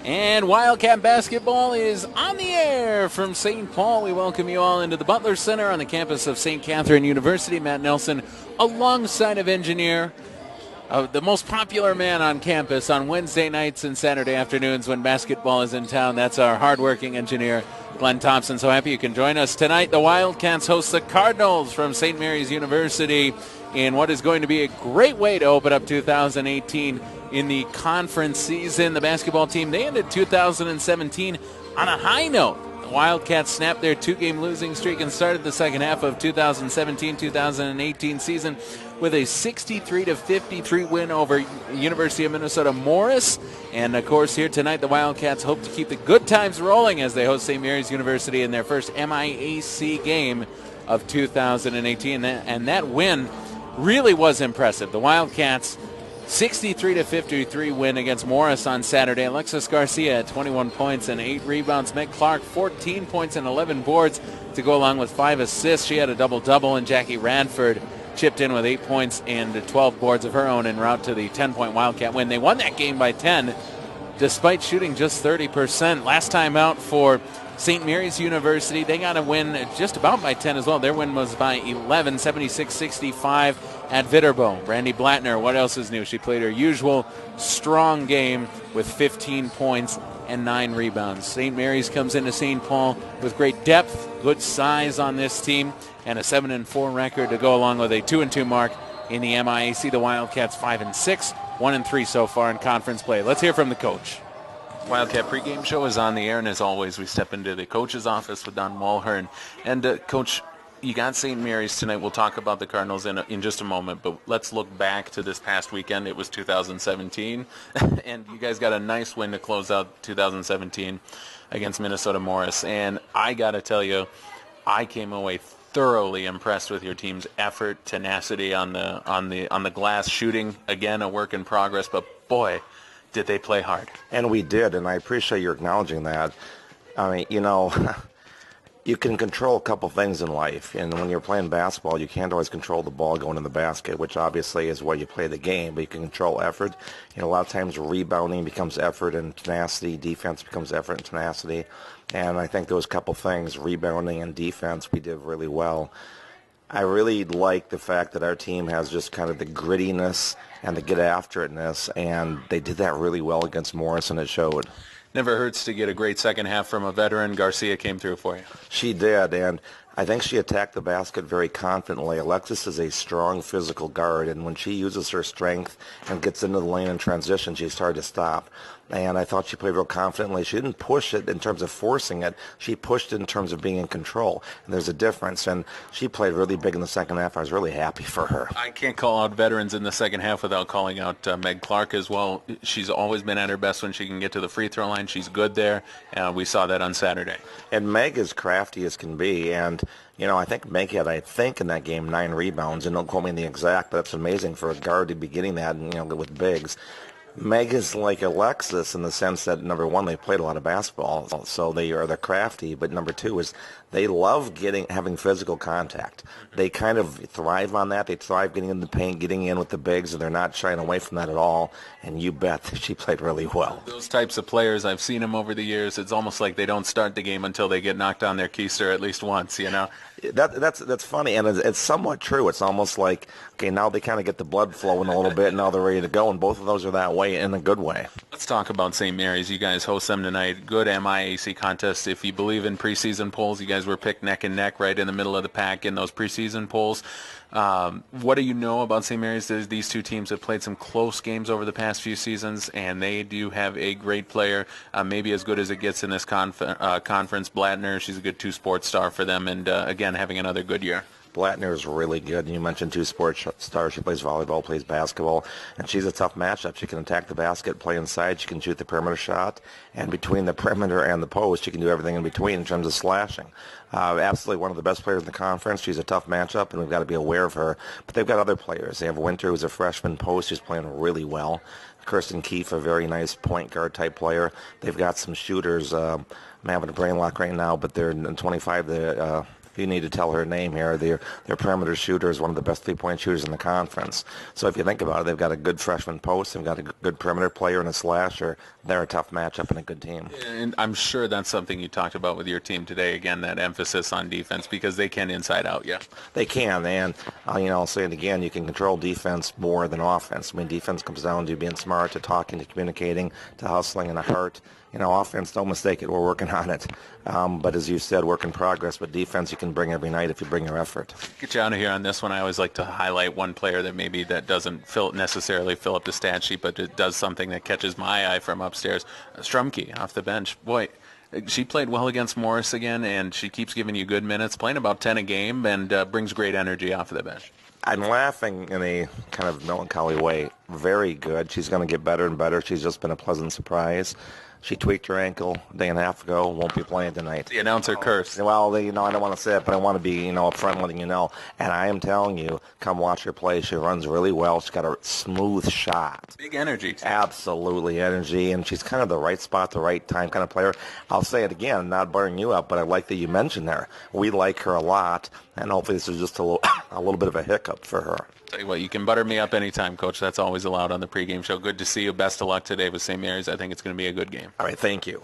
And Wildcat basketball is on the air from St. Paul. We welcome you all into the Butler Center on the campus of St. Catherine University. Matt Nelson alongside of engineer, the most popular man on campus on Wednesday nights and Saturday afternoons when basketball is in town. That's our hardworking engineer, Glenn Thompson. So happy you can join us tonight. The Wildcats host the Cardinals from St. Mary's University in what is going to be a great way to open up 2018 in the conference season. The basketball team, they ended 2017 on a high note. The Wildcats snapped their two-game losing streak and started the second half of 2017-2018 season with a 63-53 win over University of Minnesota Morris. And, of course, here tonight, the Wildcats hope to keep the good times rolling as they host St. Mary's University in their first MIAC game of 2018. And that win really was impressive. The Wildcats 63-53 win against Morris on Saturday. Alexis Garcia at 21 points and 8 rebounds. Meg Clark 14 points and 11 boards to go along with 5 assists. She had a double-double, and Jackie Radford chipped in with 8 points and 12 boards of her own en route to the 10-point Wildcat win. They won that game by 10 despite shooting just 30%. Last time out for St. Mary's University, they got a win just about by 10 as well. Their win was by 11, 76-65 at Viterbo. Brandy Blattner, what else is new? She played her usual strong game with 15 points and 9 rebounds. St. Mary's comes into St. Paul with great depth, good size on this team, and a 7-4 record to go along with a 2-2 mark in the MIAC. The Wildcats 5-6, 1-3 so far in conference play. Let's hear from the coach. Wildcat pregame show is on the air, and as always, we step into the coach's office with Don Mulhern. And, Coach, you got St. Mary's tonight. We'll talk about the Cardinals in just a moment, but let's look back to this past weekend. It was 2017, and you guys got a nice win to close out 2017 against Minnesota Morris. And I got to tell you, I came away thoroughly impressed with your team's effort, tenacity on the glass, shooting, again, a work in progress, but boy, did they play hard. And we did, and I appreciate your acknowledging that. I mean, you know, you can control a couple things in life, and when you're playing basketball, you can't always control the ball going in the basket, which obviously is why you play the game, but you can control effort. You know, a lot of times rebounding becomes effort and tenacity, defense becomes effort and tenacity, and I think those couple things, rebounding and defense, we did really well. I really like the fact that our team has just kind of the grittiness and the get-after-itness, and they did that really well against Morris, and it showed. Never hurts to get a great second half from a veteran. Garcia came through for you. She did, and I think she attacked the basket very confidently. Alexis is a strong physical guard, and when she uses her strength and gets into the lane in transition, she's hard to stop. And I thought she played real confidently. She didn't push it in terms of forcing it. She pushed it in terms of being in control. And there's a difference. And she played really big in the second half. I was really happy for her. I can't call out veterans in the second half without calling out Meg Clark as well. She's always been at her best when she can get to the free throw line. She's good there. We saw that on Saturday. And Meg is crafty as can be. And, you know, I think Meg had, in that game, 9 rebounds. And don't quote me on the exact, but that's amazing for a guard to be getting that, you know, with bigs. Meg is like Alexis in the sense that, number one, they played a lot of basketball, so they're crafty, but number two is they love having physical contact. They kind of thrive on that. They thrive getting in the paint, getting in with the bigs, and they're not shying away from that at all, and you bet that she played really well. Those types of players, I've seen them over the years. It's almost like they don't start the game until they get knocked on their keister at least once, you know? That's funny, and it's somewhat true. It's almost like, okay, now they kind of get the blood flowing a little bit, and now they're ready to go, and both of those are that way in a good way. Let's talk about St. Mary's. You guys host them tonight. Good MIAC contest. If you believe in preseason polls, you guys were picked neck and neck right in the middle of the pack in those preseason polls. What do you know about St. Mary's? These two teams have played some close games over the past few seasons, and they do have a great player, maybe as good as it gets in this conference. Blattner, she's a good two-sport star for them, and again, having another good year. Blattner is really good. You mentioned two sports stars. She plays volleyball, plays basketball, and she's a tough matchup. She can attack the basket, play inside. She can shoot the perimeter shot, and between the perimeter and the post, she can do everything in between in terms of slashing. Absolutely one of the best players in the conference. She's a tough matchup, and we've got to be aware of her. But they've got other players. They have Winter, who's a freshman post, who's playing really well. Kirsten Keefe, a very nice point guard type player. They've got some shooters. I'm having a brain lock right now, but they're in 25. you need to tell her name here. Their perimeter shooter is one of the best three-point shooters in the conference. So if you think about it, they've got a good freshman post, they've got a good perimeter player and a slasher. They're a tough matchup and a good team. And I'm sure that's something you talked about with your team today. Again, that emphasis on defense, because they can inside out. Yeah, they can. And I'll say it again, you can control defense more than offense. I mean, defense comes down to being smart, to talking, to communicating, to hustling and a heart. Offense, don't mistake it, we're working on it. But as you said, work in progress. But defense you can bring every night if you bring your effort. Get you out of here on this one. I always like to highlight one player that doesn't necessarily fill up the stat sheet, but it does something that catches my eye from upstairs. Strumke off the bench. Boy, she played well against Morris again, and she keeps giving you good minutes, playing about 10 a game, and brings great energy off of the bench. I'm laughing in a kind of melancholy way. Very good. She's going to get better and better. She's just been a pleasant surprise. She tweaked her ankle a day and a half ago. Won't be playing tonight. The announcer cursed. Well, I don't want to say it, but I want to be, upfront letting you know. And I am telling you, come watch her play. She runs really well. She's got a smooth shot. Big energy, too. Absolutely energy, and she's kind of the right spot, the right time kind of player. I'll say it again, not buttering you up, but I like that you mentioned her. We like her a lot, and hopefully this is just a little bit of a hiccup for her. Tell you what, you can butter me up anytime, Coach. That's always allowed on the pregame show. Good to see you. Best of luck today with St. Mary's. I think it's going to be a good game. All right, thank you.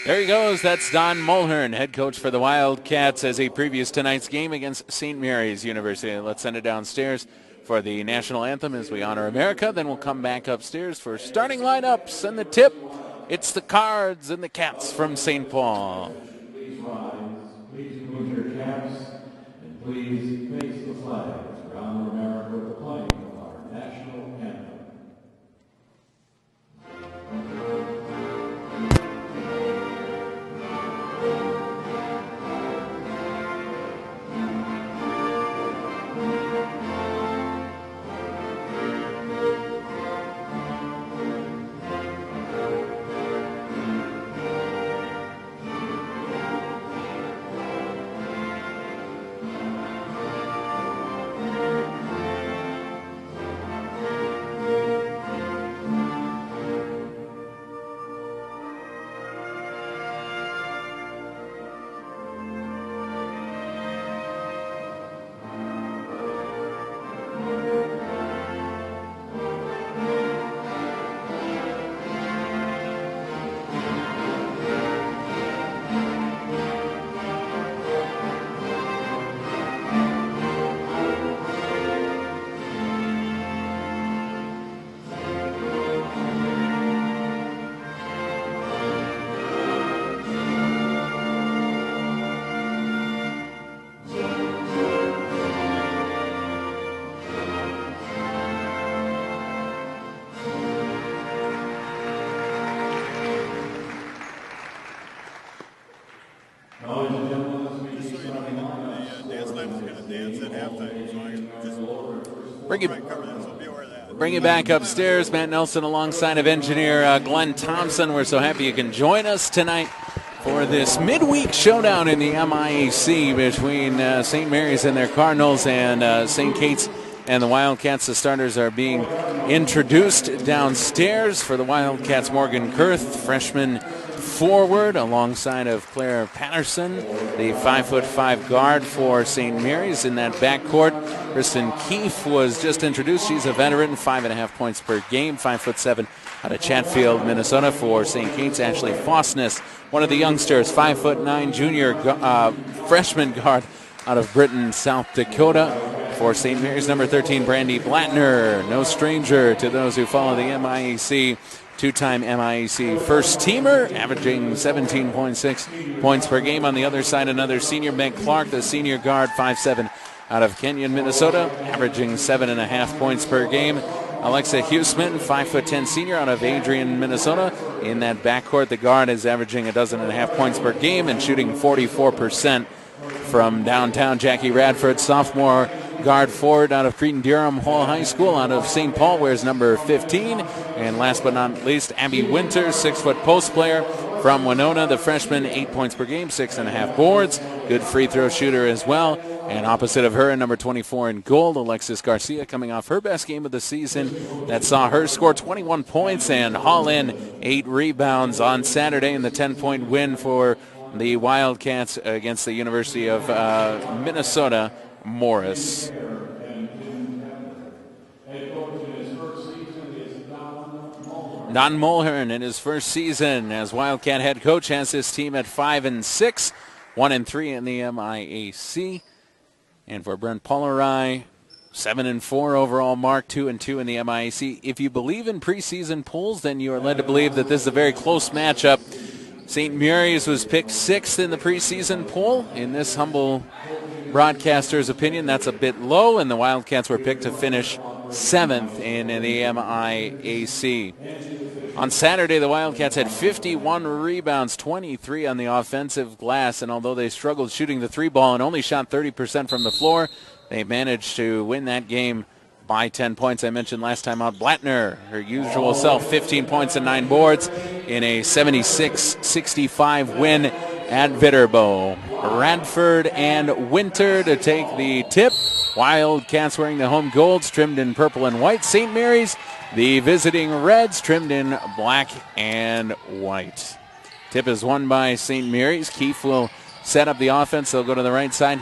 There he goes. That's Don Mulhern, head coach for the Wildcats, as he previews tonight's game against St. Mary's University. Let's send it downstairs for the national anthem as we honor America. Then we'll come back upstairs for starting lineups and the tip. It's the Cards and the Cats from St. Paul. Please rise. Please remove your caps. And please face the flag. Around America with the playing of our national anthem. Bring you back upstairs. Matt Nelson alongside of engineer Glenn Thompson. We're so happy you can join us tonight for this midweek showdown in the MIAC between St. Mary's and their Cardinals and St. Kate's and the Wildcats. The starters are being introduced downstairs. For the Wildcats, Morgan Kurth, freshman forward, alongside of Claire Patterson, the 5'5" guard for St. Mary's. In that backcourt, Kristen Keefe was just introduced. She's a veteran, 5.5 points per game, 5'7", out of Chatfield, Minnesota. For St. Kate's, Ashley Fosness, one of the youngsters, 5'9" junior freshman guard out of Britain, South Dakota. For St. Mary's, number 13, Brandy Blattner, no stranger to those who follow the MIAC. Two-time MIAC first-teamer, averaging 17.6 points per game. On the other side, another senior, Meg Clark, the senior guard, 5'7", out of Kenyon, Minnesota, averaging 7.5 points per game. Alexa Huseman, 5'10" senior out of Adrian, Minnesota. In that backcourt, the guard is averaging 12.5 points per game and shooting 44% from downtown. Jackie Radford, sophomore guard forward out of Cretin-Durham Hall High School, out of St. Paul, wears number 15. And last but not least, Abby Winters, 6-foot post player from Winona, the freshman, 8 points per game, 6.5 boards. Good free throw shooter as well. And opposite of her, number 24 in gold, Alexis Garcia, coming off her best game of the season. That saw her score 21 points and haul in 8 rebounds on Saturday in the 10-point win for the Wildcats against the University of Minnesota Morris. Don Mulhern in his first season as Wildcat head coach has his team at 5-6, 1-3 in the MIAC. And for Brent Polerai, 7-4 overall mark, 2-2 in the MIAC. If you believe in preseason polls, then you are led to believe that this is a very close matchup. St. Mary's was picked 6th in the preseason poll. In this humble broadcaster's opinion, that's a bit low, and the Wildcats were picked to finish 7th in the MIAC. On Saturday, the Wildcats had 51 rebounds, 23 on the offensive glass, and although they struggled shooting the three ball and only shot 30% from the floor, they managed to win that game by 10 points. I mentioned last time out, Blattner, her usual self, 15 points and 9 boards in a 76-65 win at Viterbo. Radford and Winter to take the tip. Wildcats wearing the home golds trimmed in purple and white. St. Mary's, the visiting reds trimmed in black and white. Tip is won by St. Mary's. Keefe will set up the offense. They'll go to the right side.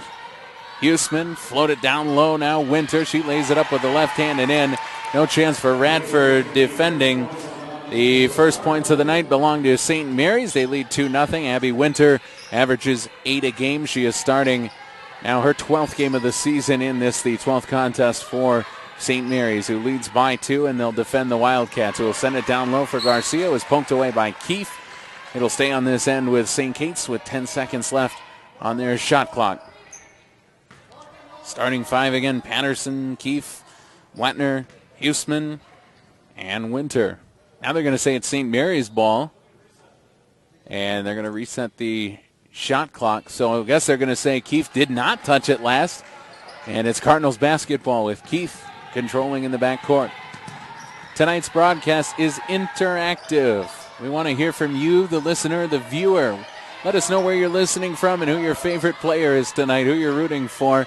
Huseman floated down low now. Winter, she lays it up with the left hand and in. No chance for Radford defending. The first points of the night belong to St. Mary's. They lead 2-0. Abby Winter averages 8 a game. She is starting now her 12th game of the season in this, the 12th contest for St. Mary's, who leads by 2, and they'll defend the Wildcats, who will send it down low for Garcia, who is poked away by Keefe. It'll stay on this end with St. Kate's with 10 seconds left on their shot clock. Starting 5 again, Patterson, Keefe, Blattner, Huseman, and Winter. Now they're going to say it's St. Mary's ball, and they're going to reset the shot clock. So I guess they're going to say Keefe did not touch it last, and it's Cardinals basketball with Keefe controlling in the backcourt. Tonight's broadcast is interactive. We want to hear from you, the listener, the viewer. Let us know where you're listening from and who your favorite player is tonight, who you're rooting for.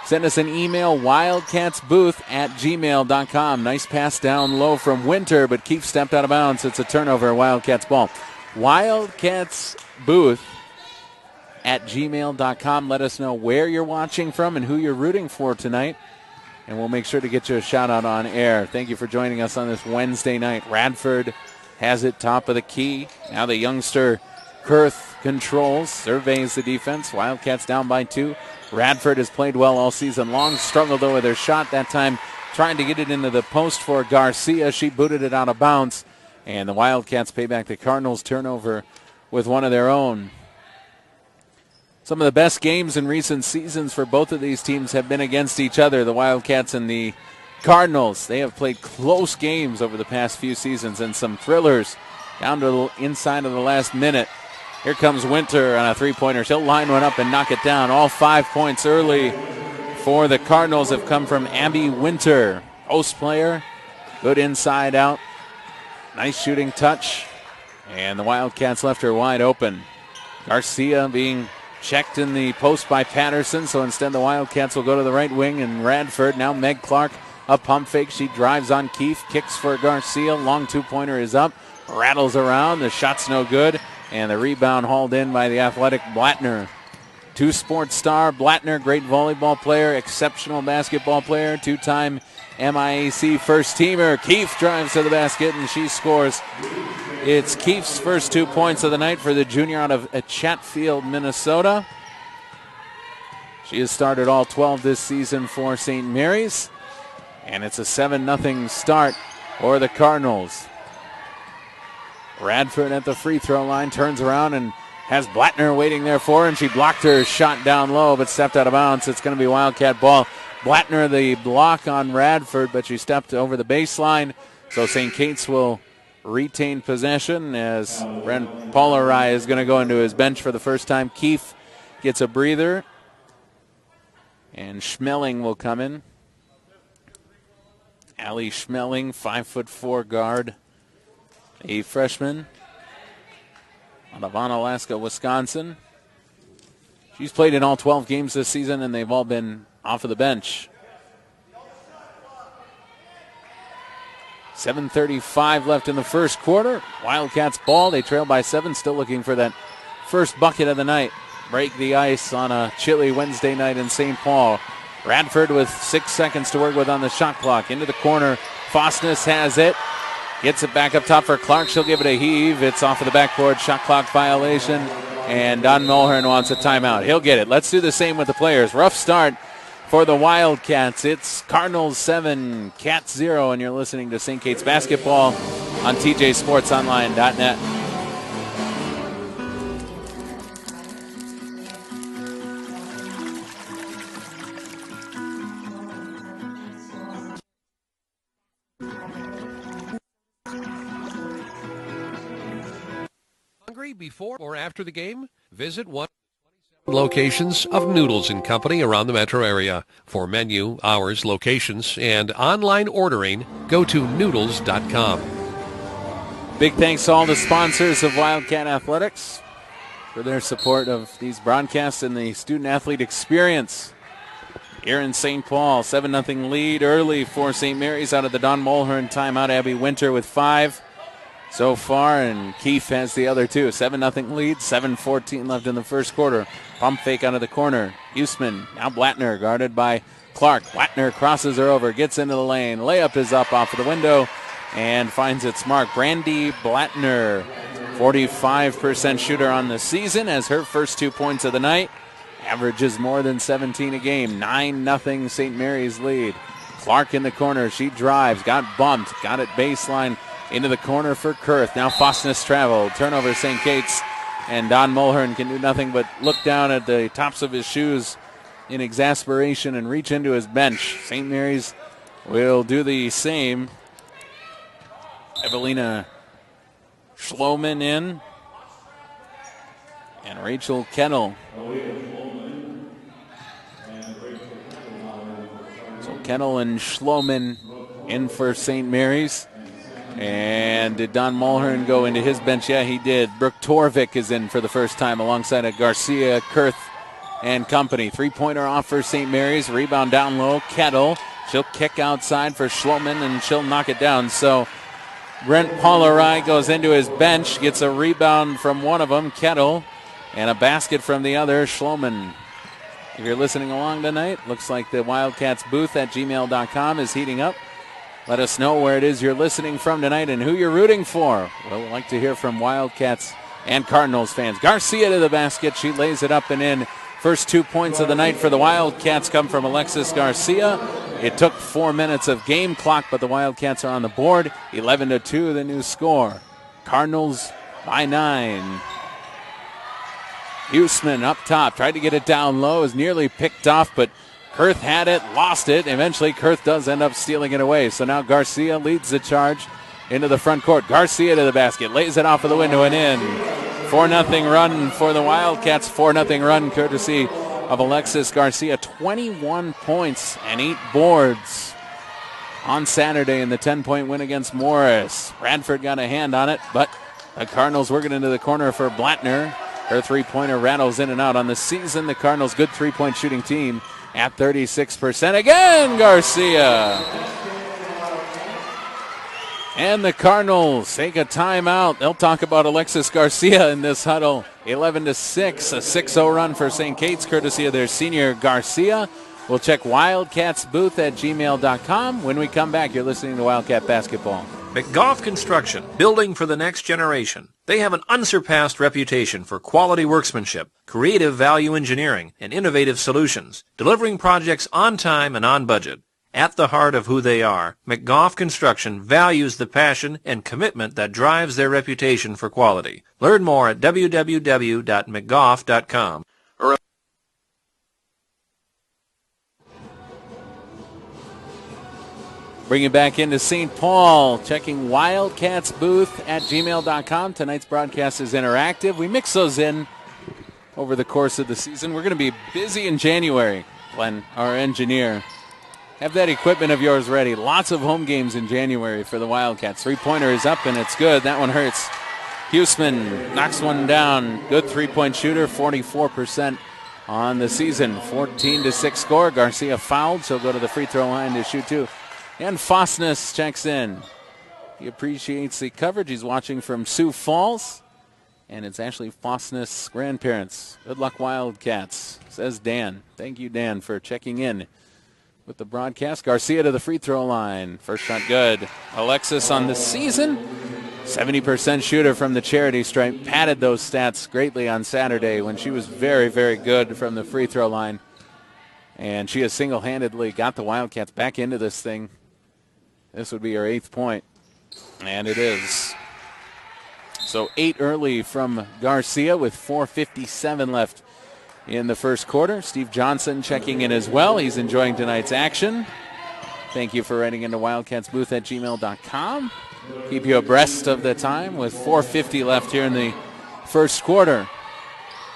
Send us an email, wildcatsbooth@gmail.com. Nice pass down low from Winter, but Keefe stepped out of bounds. It's a turnover, Wildcats ball. Wildcatsbooth@gmail.com. Let us know where you're watching from and who you're rooting for tonight, and we'll make sure to get you a shout-out on air. Thank you for joining us on this Wednesday night. Radford has it top of the key. Now the youngster Kurth controls, surveys the defense. Wildcats down by 2. Radford has played well all season long. Struggled, though, with her shot that time, trying to get it into the post for Garcia. She booted it out of bounds, and the Wildcats pay back the Cardinals' turnover with one of their own. Some of the best games in recent seasons for both of these teams have been against each other, the Wildcats and the Cardinals. They have played close games over the past few seasons and some thrillers down to the inside of the last minute. Here comes Winter on a three-pointer. She'll line one up and knock it down. All 5 points early for the Cardinals have come from Abby Winter. Post player, good inside out. Nice shooting touch. And the Wildcats left her wide open. Garcia being checked in the post by Patterson, so instead the Wildcats will go to the right wing, and Radford, now Meg Clark, a pump fake. She drives on Keefe, kicks for Garcia. Long two-pointer is up, rattles around. The shot's no good, and the rebound hauled in by the athletic Blattner. Two-sport star Blattner, great volleyball player, exceptional basketball player, two-time MIAC first-teamer. Keefe drives to the basket, and she scores. It's Keefe's first 2 points of the night for the junior out of Chatfield, Minnesota. She has started all 12 this season for St. Mary's, and it's a 7-0 start for the Cardinals. Radford at the free throw line, turns around and has Blattner waiting there for her, and she blocked her shot down low but stepped out of bounds. It's going to be Wildcat ball. Blattner the block on Radford, but she stepped over the baseline, so St. Kate's will retain possession as Brent Polerai is going to go into his bench for the first time. Keefe gets a breather, and Schmeling will come in. Allie Schmeling, 5'4" guard, a freshman out of Onalaska, Wisconsin. She's played in all 12 games this season, and they've all been off of the bench. 7:35 left in the first quarter. Wildcats ball. They trail by 7, still looking for that first bucket of the night. Break the ice on a chilly Wednesday night in St. Paul. Radford with 6 seconds to work with on the shot clock. Into the corner. Fosness has it. Gets it back up top for Clark. She'll give it a heave. It's off of the backboard. Shot clock violation. And Don Mulhern wants a timeout. He'll get it. Let's do the same with the players. Rough start for the Wildcats. It's Cardinals 7, Cats 0, and you're listening to St. Kate's basketball on tjsportsonline.net. Hungry before or after the game? Visit one locations of Noodles & Company around the metro area. For menu, hours, locations, and online ordering, go to noodles.com. Big thanks to all the sponsors of Wildcat Athletics for their support of these broadcasts and the student-athlete experience here in St. Paul. 7-0 lead early for St. Mary's out of the Don Mulhern timeout. Abby Winter with 5 so far, and Keefe has the other 2. 7-0 lead, 7:14 left in the first quarter. Pump fake out of the corner. Huseman, now Blattner, guarded by Clark. Blattner crosses her over, gets into the lane. Layup is up off of the window and finds its mark. Brandy Blattner, 45% shooter on the season, as her first 2 points of the night. Averages more than 17 a game. 9-0 St. Mary's lead. Clark in the corner. She drives, got bumped, got it baseline. Into the corner for Kurth. Now Fosness travel. Turnover St. Kate's. And Don Mulhern can do nothing but look down at the tops of his shoes in exasperation and reach into his bench. St. Mary's will do the same. Evelina Schloman in. And Rachel Kennel. So Kennel and Schloman in for St. Mary's. And did Don Mulhern go into his bench? Yeah, he did. Brooke Torvik is in for the first time alongside of Garcia, Kurth, and company. Three-pointer off for St. Mary's. Rebound down low. Kettle. She'll kick outside for Schloman, and she'll knock it down. So Brent Paularai goes into his bench, gets a rebound from one of them, Kettle, and a basket from the other, Schloman. If you're listening along tonight, looks like the Wildcats booth at gmail.com is heating up. Let us know where it is you're listening from tonight and who you're rooting for. We'd like to hear from Wildcats and Cardinals fans. Garcia to the basket. She lays it up and in. First 2 points of the night for the Wildcats come from Alexis Garcia. It took 4 minutes of game clock, but the Wildcats are on the board. 11-2, the new score. Cardinals by 9. Huseman up top. Tried to get it down low. Is nearly picked off, but Kurth had it, lost it. Eventually, Kurth does end up stealing it away. So now Garcia leads the charge into the front court. Garcia to the basket, lays it off of the window and in. 4-0 run for the Wildcats. 4-0 run courtesy of Alexis Garcia. 21 points and 8 boards on Saturday in the 10-point win against Morris. Radford got a hand on it, but the Cardinals working into the corner for Blattner. Her three-pointer rattles in and out. On the season, the Cardinals' good three-point shooting team at 36%. Again, Garcia. And the Cardinals take a timeout. They'll talk about Alexis Garcia in this huddle. 11-6, a 6-0 run for St. Kate's, courtesy of their senior Garcia. We'll check Wildcats booth at gmail.com. When we come back, you're listening to Wildcat Basketball. McGough Construction, building for the next generation. They have an unsurpassed reputation for quality workmanship, creative value engineering, and innovative solutions, delivering projects on time and on budget. At the heart of who they are, McGough Construction values the passion and commitment that drives their reputation for quality. Learn more at www.mcgough.com. Bring it back into St. Paul, checking Wildcats booth at gmail.com. Tonight's broadcast is interactive. We mix those in over the course of the season. We're going to be busy in January, Glenn, our engineer. Have that equipment of yours ready. Lots of home games in January for the Wildcats. Three-pointer is up, and it's good. That one hurts. Huseman knocks one down. Good three-point shooter, 44% on the season. 14-6 score. Garcia fouled. She'll go to the free throw line to shoot two. And Fosness checks in. He appreciates the coverage. He's watching from Sioux Falls. And it's Ashley Fosness' grandparents. Good luck, Wildcats, says Dan. Thank you, Dan, for checking in with the broadcast. Garcia to the free throw line. First shot good. Alexis on the season, 70% shooter from the charity stripe. Padded those stats greatly on Saturday when she was very, very good from the free throw line. And she has single-handedly got the Wildcats back into this thing. This would be her 8th point. And it is. So 8 early from Garcia with 4:57 left in the first quarter. Steve Johnson checking in as well. He's enjoying tonight's action. Thank you for writing into wildcatsbooth@gmail.com. Keep you abreast of the time with 4:50 left here in the first quarter.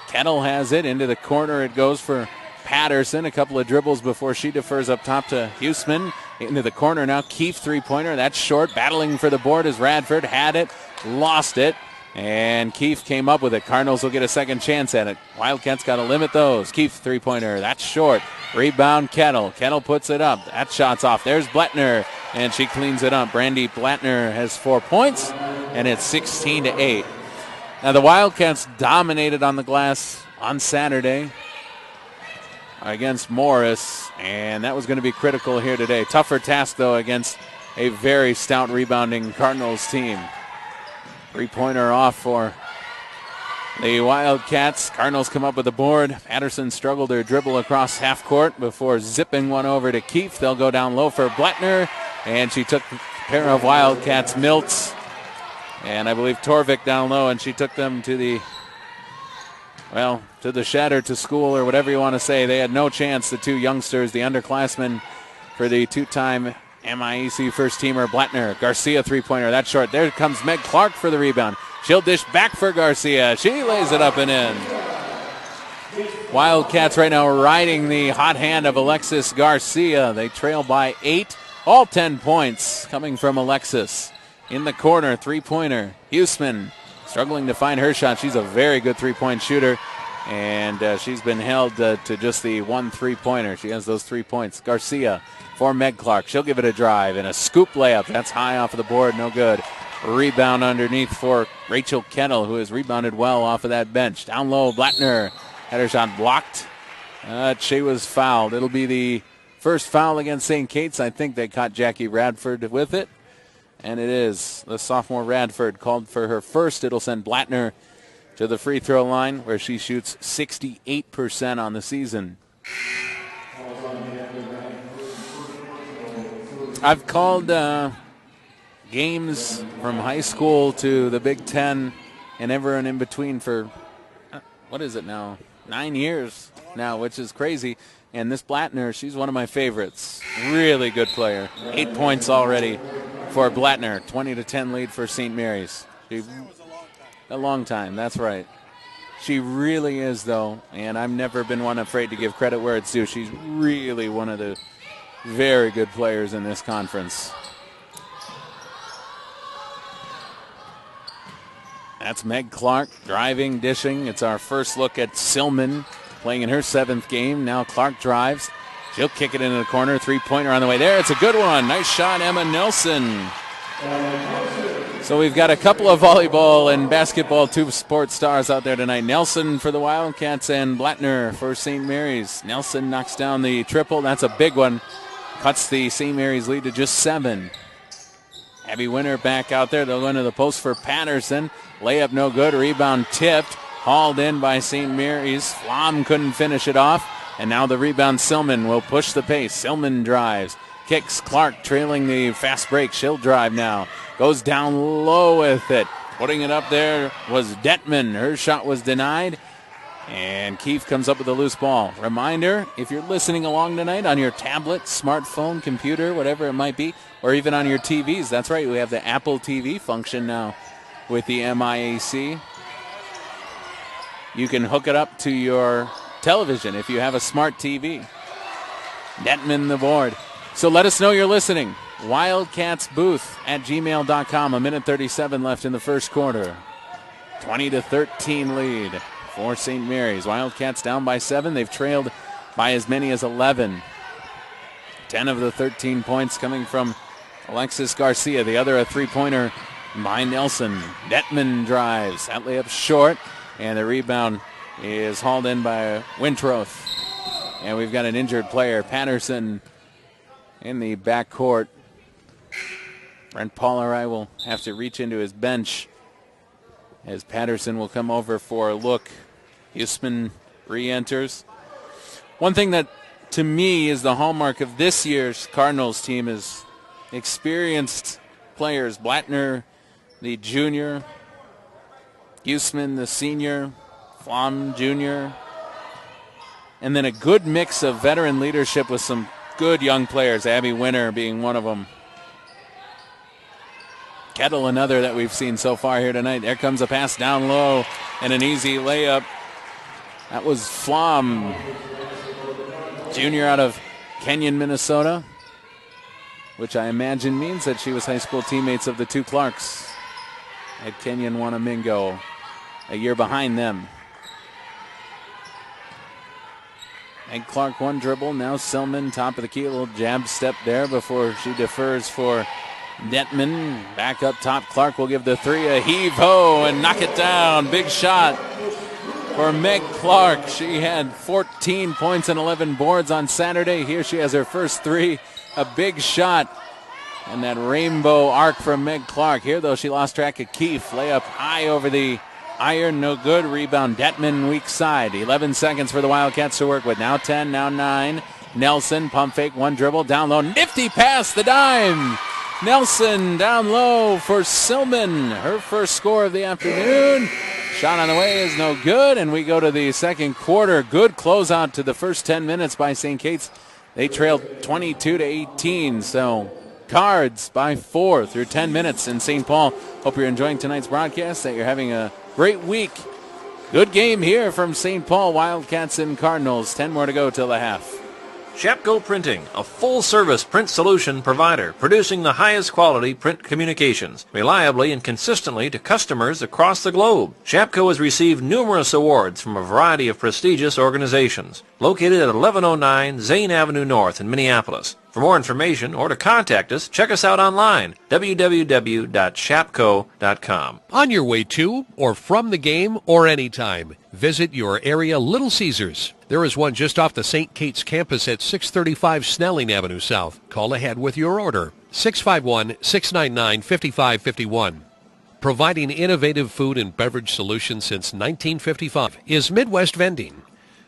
Kettle has it. Into the corner it goes for Patterson. A couple of dribbles before she defers up top to Huseman. Into the corner now. Keefe three-pointer. That's short. Battling for the board as Radford had it. Lost it. And Keefe came up with it. Cardinals will get a second chance at it. Wildcats got to limit those. Keefe three-pointer. That's short. Rebound Kettle. Kettle puts it up. That shot's off. There's Blattner. And she cleans it up. Brandy Blattner has 4 points. And it's 16-8. Now the Wildcats dominated on the glass on Saturday against Morris. And that was going to be critical here today. Tougher task, though, against a very stout rebounding Cardinals team. Three-pointer off for the Wildcats. Cardinals come up with the board. Patterson struggled her dribble across half court before zipping one over to Keefe. They'll go down low for Blattner, and she took a pair of Wildcats, Miltz, and I believe Torvik down low, and she took them to the, well, to the shed or to school or whatever you want to say. They had no chance, the two youngsters, the underclassmen for the two-time MIAC first-teamer Blattner. Garcia three-pointer. That's short. There comes Meg Clark for the rebound. She'll dish back for Garcia. She lays it up and in. Wildcats right now riding the hot hand of Alexis Garcia. They trail by 8. All 10 points coming from Alexis. In the corner, three-pointer. Huseman struggling to find her shot. She's a very good three-point shooter. And she's been held to just the one three-pointer. She has those 3 points. Garcia for Meg Clark. She'll give it a drive and a scoop layup. That's high off of the board. No good. Rebound underneath for Rachel Kettle, who has rebounded well off of that bench. Down low, Blattner had her shot blocked. She was fouled. It'll be the first foul against St. Kate's. I think they caught Jackie Radford with it. And it is the sophomore Radford called for her first. It'll send Blattner to the free throw line, where she shoots 68% on the season. I've called games from high school to the Big Ten and everyone in between for, what is it now, 9 years now, which is crazy. And this Blattner, she's one of my favorites. Really good player. 8 points already for Blattner. 20-10 lead for St. Mary's. A long time, that's right. She really is, though, and I've never been one afraid to give credit where it's due. She's really one of the very good players in this conference. That's Meg Clark driving, dishing. It's our first look at Silman playing in her 7th game. Now Clark drives. She'll kick it into the corner. Three-pointer on the way there. It's a good one. Nice shot, Emma Nelson. So we've got a couple of volleyball and basketball two sports stars out there tonight. Nelson for the Wildcats and Blattner for St. Mary's. Nelson knocks down the triple. That's a big one. Cuts the St. Mary's lead to just 7. Abby Winter back out there. They'll go into the post for Patterson. Layup no good. Rebound tipped. Hauled in by St. Mary's. Flom couldn't finish it off. And now the rebound, Silman will push the pace. Silman drives. Kicks. Clark trailing the fast break. She'll drive now. Goes down low with it. Putting it up there was Detman. Her shot was denied. And Keefe comes up with a loose ball. Reminder, if you're listening along tonight on your tablet, smartphone, computer, whatever it might be, or even on your TVs, that's right, we have the Apple TV function now with the MIAC. You can hook it up to your television if you have a smart TV. Detman the board. So let us know you're listening. Wildcats booth at gmail.com. 1:37 left in the first quarter. 20-13 lead for St. Mary's. Wildcats down by 7. They've trailed by as many as 11. 10 of the 13 points coming from Alexis Garcia. The other a three-pointer by Nelson. Detman drives. That layup short, and the rebound is hauled in by Wintroth. And we've got an injured player, Patterson, in the backcourt. Brent Paulari will have to reach into his bench as Patterson will come over for a look. Huseman re-enters. One thing that, to me, is the hallmark of this year's Cardinals team is experienced players. Blattner, the junior. Huseman, the senior. Flom, junior. And then a good mix of veteran leadership with some good young players, Abby Winter being one of them. Kettle, another that we've seen so far here tonight. There comes a pass down low and an easy layup. That was Flom, junior out of Kenyon, Minnesota, which I imagine means that she was high school teammates of the two Clarks at Kenyon Wanamingo, a year behind them. And Clark one dribble. Now Silman, top of the key. A little jab step there before she defers for Detman. Back up top. Clark will give the three a heave-ho and knock it down. Big shot for Meg Clark. She had 14 points and 11 boards on Saturday. Here she has her first three. A big shot. And that rainbow arc from Meg Clark. Here, though, she lost track of Keefe. Layup high over the iron, no good. Rebound, Detman, weak side. 11 seconds for the Wildcats to work with. Now 10, now 9. Nelson, pump fake, one dribble, down low. Nifty pass, the dime. Nelson down low for Silman. Her first score of the afternoon. Shot on the way is no good, and we go to the second quarter. Good closeout to the first 10 minutes by St. Kate's. They trailed 22-18, so Cards by 4 through 10 minutes in St. Paul. Hope you're enjoying tonight's broadcast, that you're having a great week. Good game here from St. Paul, Wildcats and Cardinals. 10 more to go till the half. Shapco Printing, a full-service print solution provider, producing the highest quality print communications, reliably and consistently to customers across the globe. Shapco has received numerous awards from a variety of prestigious organizations. Located at 1109 Zane Avenue North in Minneapolis. For more information or to contact us, check us out online, www.shapco.com. On your way to or from the game or anytime, visit your area Little Caesars. There is one just off the St. Kate's campus at 635 Snelling Avenue South. Call ahead with your order, 651-699-5551. Providing innovative food and beverage solutions since 1955 is Midwest Vending.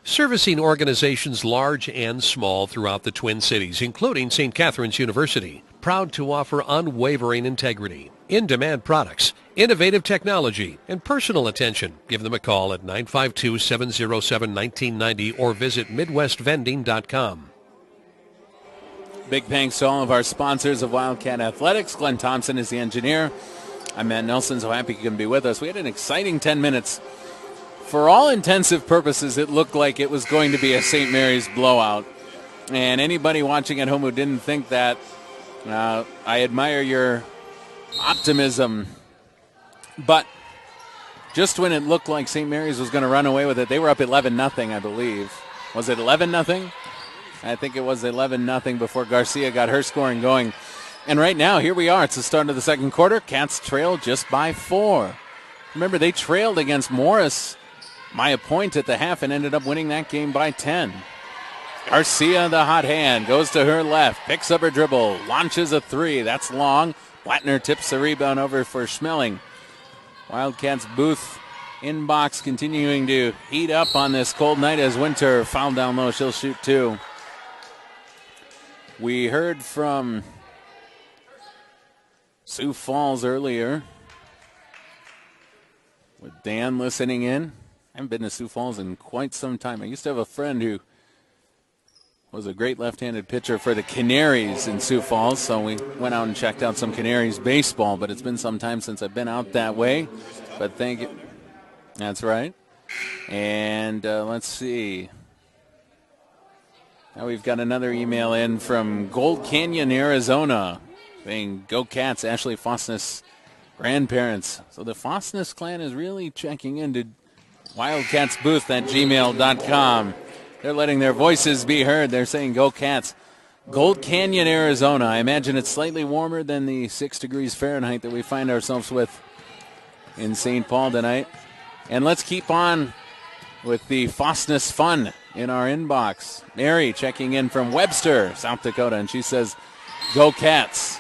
Servicing organizations large and small throughout the Twin Cities, including St. Catherine's University. Proud to offer unwavering integrity, in-demand products, innovative technology, and personal attention. Give them a call at 952-707-1990 or visit MidwestVending.com. Big thanks to all of our sponsors of Wildcat Athletics. Glenn Thompson is the engineer. I'm Matt Nelson, so happy you can be with us. We had an exciting 10 minutes. For all intensive purposes, it looked like it was going to be a St. Mary's blowout. And anybody watching at home who didn't think that, I admire your optimism. But just when it looked like St. Mary's was going to run away with it, they were up 11-0, I believe. Was it 11-0? I think it was 11-0 before Garcia got her scoring going. And right now, here we are. It's the start of the second quarter. Cats trail just by 4. Remember, they trailed against Morris by a point at the half and ended up winning that game by 10. Garcia, the hot hand, goes to her left, picks up her dribble, launches a three. That's long. Blattner tips the rebound over for Schmeling. Wildcats Booth in box, continuing to heat up on this cold night as Winter fouled down low. She'll shoot 2. We heard from Sioux Falls earlier with Dan listening in. I haven't been to Sioux Falls in quite some time. I used to have a friend who was a great left-handed pitcher for the Canaries in Sioux Falls, so we went out and checked out some Canaries baseball, but it's been some time since I've been out that way. But thank you. That's right. And let's see. Now we've got another email in from Gold Canyon, Arizona, saying, "Go Cats, Ashley Fosness grandparents." So the Fosness clan is really checking into Wildcats Booth at gmail.com. They're letting their voices be heard. They're saying, "Go Cats." Gold Canyon, Arizona. I imagine it's slightly warmer than the 6 degrees Fahrenheit that we find ourselves with in St. Paul tonight. And let's keep on with the Fostness fun in our inbox. Mary checking in from Webster, South Dakota, and she says, "Go Cats."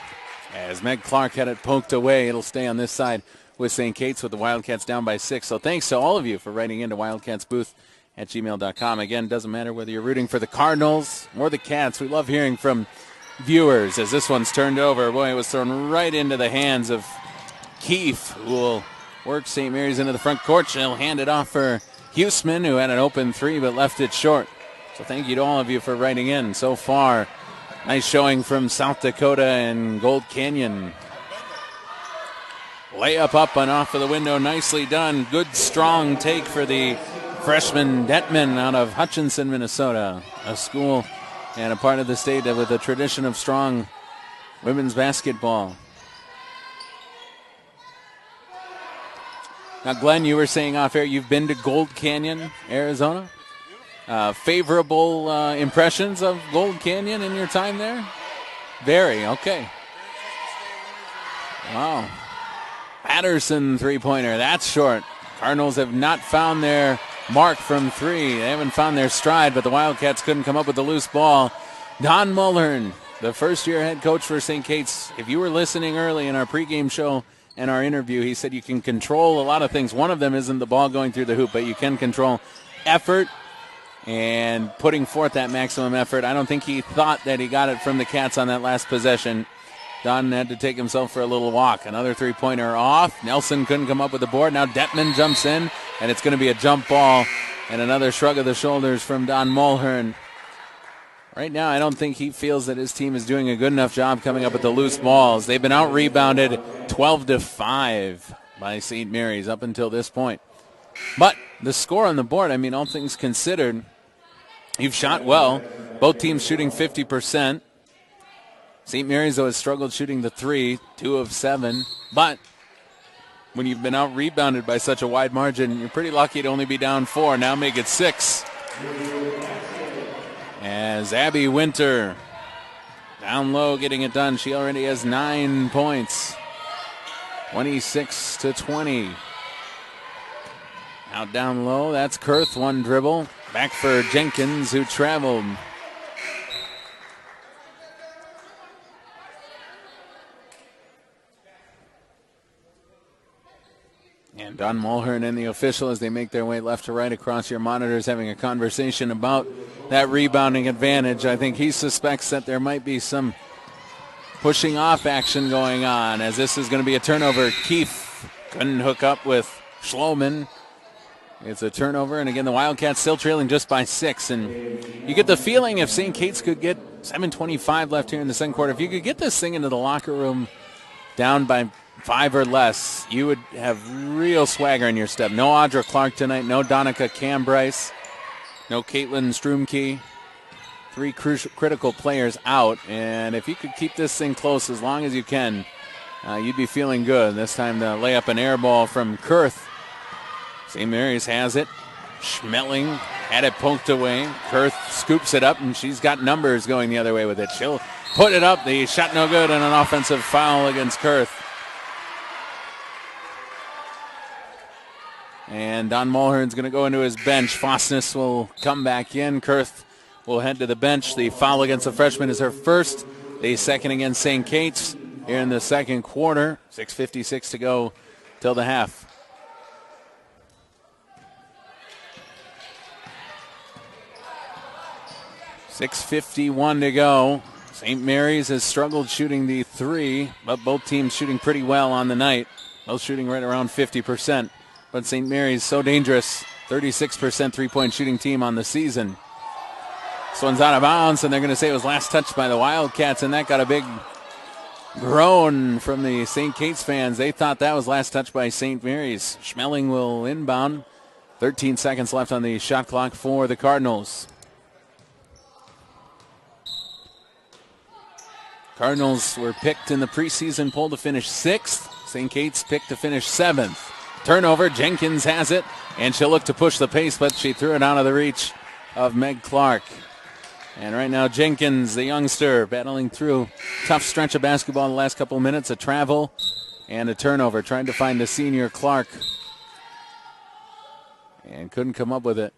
As Meg Clark had it poked away, it'll stay on this side with St. Kate's with the Wildcats down by 6. So thanks to all of you for writing into wildcatsbooth@gmail.com. Again, doesn't matter whether you're rooting for the Cardinals or the Cats. We love hearing from viewers as this one's turned over. Boy, it was thrown right into the hands of Keefe, who will work St. Mary's into the front court. She'll hand it off for Huseman, who had an open three but left it short. So thank you to all of you for writing in so far. Nice showing from South Dakota and Gold Canyon. Layup up and off of the window. Nicely done. Good, strong take for the freshman Detman out of Hutchinson, Minnesota. A school and a part of the state with a tradition of strong women's basketball. Now, Glenn, you were saying off air you've been to Gold Canyon, Arizona. Favorable impressions of Gold Canyon in your time there? Very, okay. Wow. Patterson three-pointer, that's short. Cardinals have not found their mark from three. They haven't found their stride, but the Wildcats couldn't come up with the loose ball. Don Mulhern, the first-year head coach for St. Kate's. If you were listening early in our pregame show and our interview, he said you can control a lot of things. One of them isn't the ball going through the hoop, but you can control effort and putting forth that maximum effort. I don't think he thought that he got it from the Cats on that last possession. Don had to take himself for a little walk. Another three-pointer off. Nelson couldn't come up with the board. Now Detman jumps in, and it's going to be a jump ball. And another shrug of the shoulders from Don Mulhern. Right now, I don't think he feels that his team is doing a good enough job coming up with the loose balls. They've been out-rebounded 12-5 by St. Mary's up until this point. But the score on the board, I mean, all things considered, you've shot well. Both teams shooting 50%. St. Mary's, though, has struggled shooting the three, 2 of 7. But when you've been out-rebounded by such a wide margin, you're pretty lucky to only be down 4. Now make it 6. As Abby Winter down low getting it done. She already has 9 points. 26-20. Out down low, that's Kurth, one dribble. Back for Jenkins, who traveled. And Don Mulhern and the official, as they make their way left to right across your monitors, having a conversation about that rebounding advantage. I think he suspects that there might be some pushing off action going on, as this is going to be a turnover. Keefe couldn't hook up with Schloman. It's a turnover, and again, the Wildcats still trailing just by 6. And you get the feeling if St. Kate's could get 7:25 left here in the second quarter, if you could get this thing into the locker room down by 5 or less, you would have real swagger in your step. No Audra Clark tonight, no Donica Cambryce, no Caitlin Strumke. 3 critical players out, and if you could keep this thing close as long as you can, you'd be feeling good. This time the layup and air ball from Kurth. St. Mary's has it. Schmeling had it poked away. Kurth scoops it up, and she's got numbers going the other way with it. She'll put it up. The shot no good, and an offensive foul against Kurth. And Don Mulhern's going to go into his bench. Fostness will come back in. Kurth will head to the bench. The foul against the freshman is her first. The second against St. Kate's here in the second quarter. 6:56 to go till the half. .651 to go. St. Mary's has struggled shooting the 3, but both teams shooting pretty well on the night. Both shooting right around 50%. But St. Mary's so dangerous. 36% three-point shooting team on the season. This one's out of bounds, and they're going to say it was last touched by the Wildcats, and that got a big groan from the St. Kate's fans. They thought that was last touched by St. Mary's. Schmeling will inbound. 13 seconds left on the shot clock for the Cardinals. Cardinals were picked in the preseason poll to finish 6th. St. Kate's picked to finish 7th. Turnover, Jenkins has it, and she'll look to push the pace, but she threw it out of the reach of Meg Clark. And right now Jenkins, the youngster, battling through tough stretch of basketball in the last couple of minutes, a travel and a turnover, trying to find the senior Clark. And couldn't come up with it.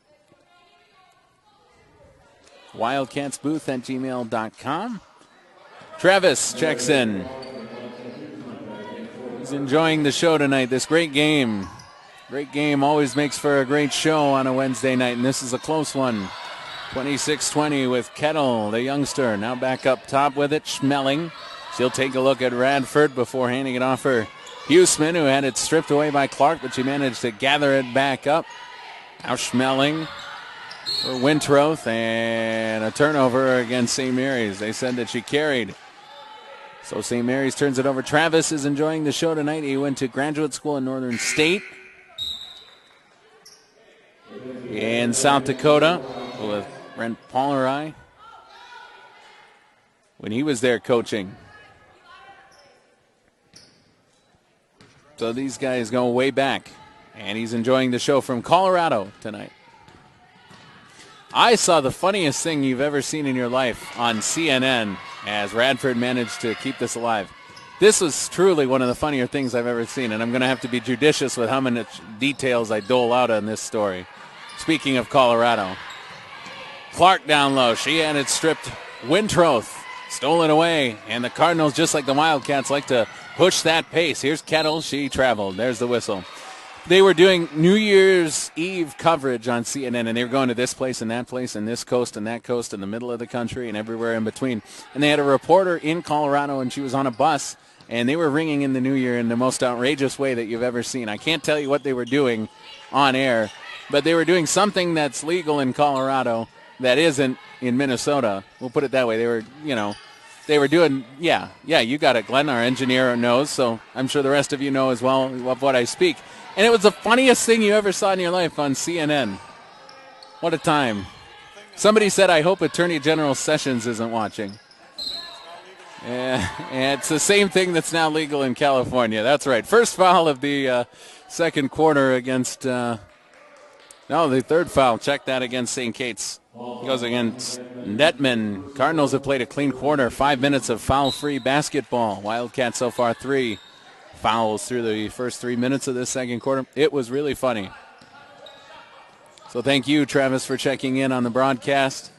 WildcatsBooth@gmail.com. Travis checks in. He's enjoying the show tonight, this great game. Great game always makes for a great show on a Wednesday night, and this is a close one. 26-20 with Kettle, the youngster, now back up top with it. Schmeling. She'll take a look at Radford before handing it off for Huseman, who had it stripped away by Clark, but she managed to gather it back up. Now Schmeling for Wintroth, and a turnover against St. Mary's. They said that she carried. So St. Mary's turns it over. Travis is enjoying the show tonight. He went to graduate school in Northern State in South Dakota with Brent Paulerai when he was there coaching. So these guys go way back. And he's enjoying the show from Colorado tonight. I saw the funniest thing you've ever seen in your life on CNN as Radford managed to keep this alive. This was truly one of the funnier things I've ever seen, and I'm going to have to be judicious with how many details I dole out on this story. Speaking of Colorado, Clark down low. She had it stripped. Wintroth stolen away, and the Cardinals, just like the Wildcats, like to push that pace. Here's Kettle. She traveled. There's the whistle. They were doing New Year's Eve coverage on CNN, and they were going to this place and that place and this coast and that coast in the middle of the country and everywhere in between. And they had a reporter in Colorado, and she was on a bus, and they were ringing in the New Year in the most outrageous way that you've ever seen. I can't tell you what they were doing on air, but they were doing something that's legal in Colorado that isn't in Minnesota. We'll put it that way. They were, they were doing, you got it, Glenn, our engineer knows, so I'm sure the rest of you know as well of what I speak. And it was the funniest thing you ever saw in your life on CNN. What a time. Somebody said, I hope Attorney General Sessions isn't watching. And it's the same thing that's now legal in California. That's right. First foul of the second quarter against, the third foul. Check that against St. Kate's. He goes against Netman. Cardinals have played a clean quarter. 5 minutes of foul-free basketball. Wildcats so far 3 fouls through the first 3 minutes of this second quarter. It was really funny. So thank you, Travis, for checking in on the broadcast.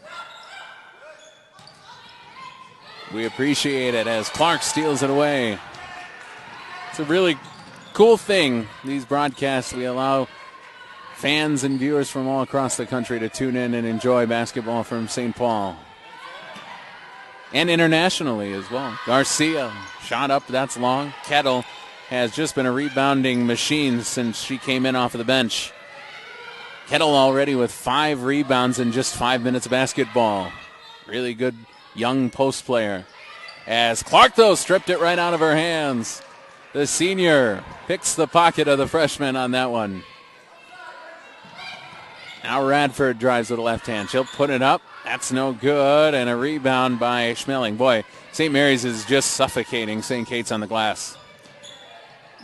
We appreciate it as Clark steals it away. It's a really cool thing, these broadcasts. We allow fans and viewers from all across the country to tune in and enjoy basketball from St. Paul. And internationally as well. Garcia, shot up, that's long. Kettle has just been a rebounding machine since she came in off of the bench. Kettle already with 5 rebounds in just 5 minutes of basketball. Really good young post player. As Clark, though, stripped it right out of her hands. The senior picks the pocket of the freshman on that one. Now Radford drives with the left hand. She'll put it up. That's no good. And a rebound by Schmeling. Boy, St. Mary's is just suffocating St. Kate's on the glass.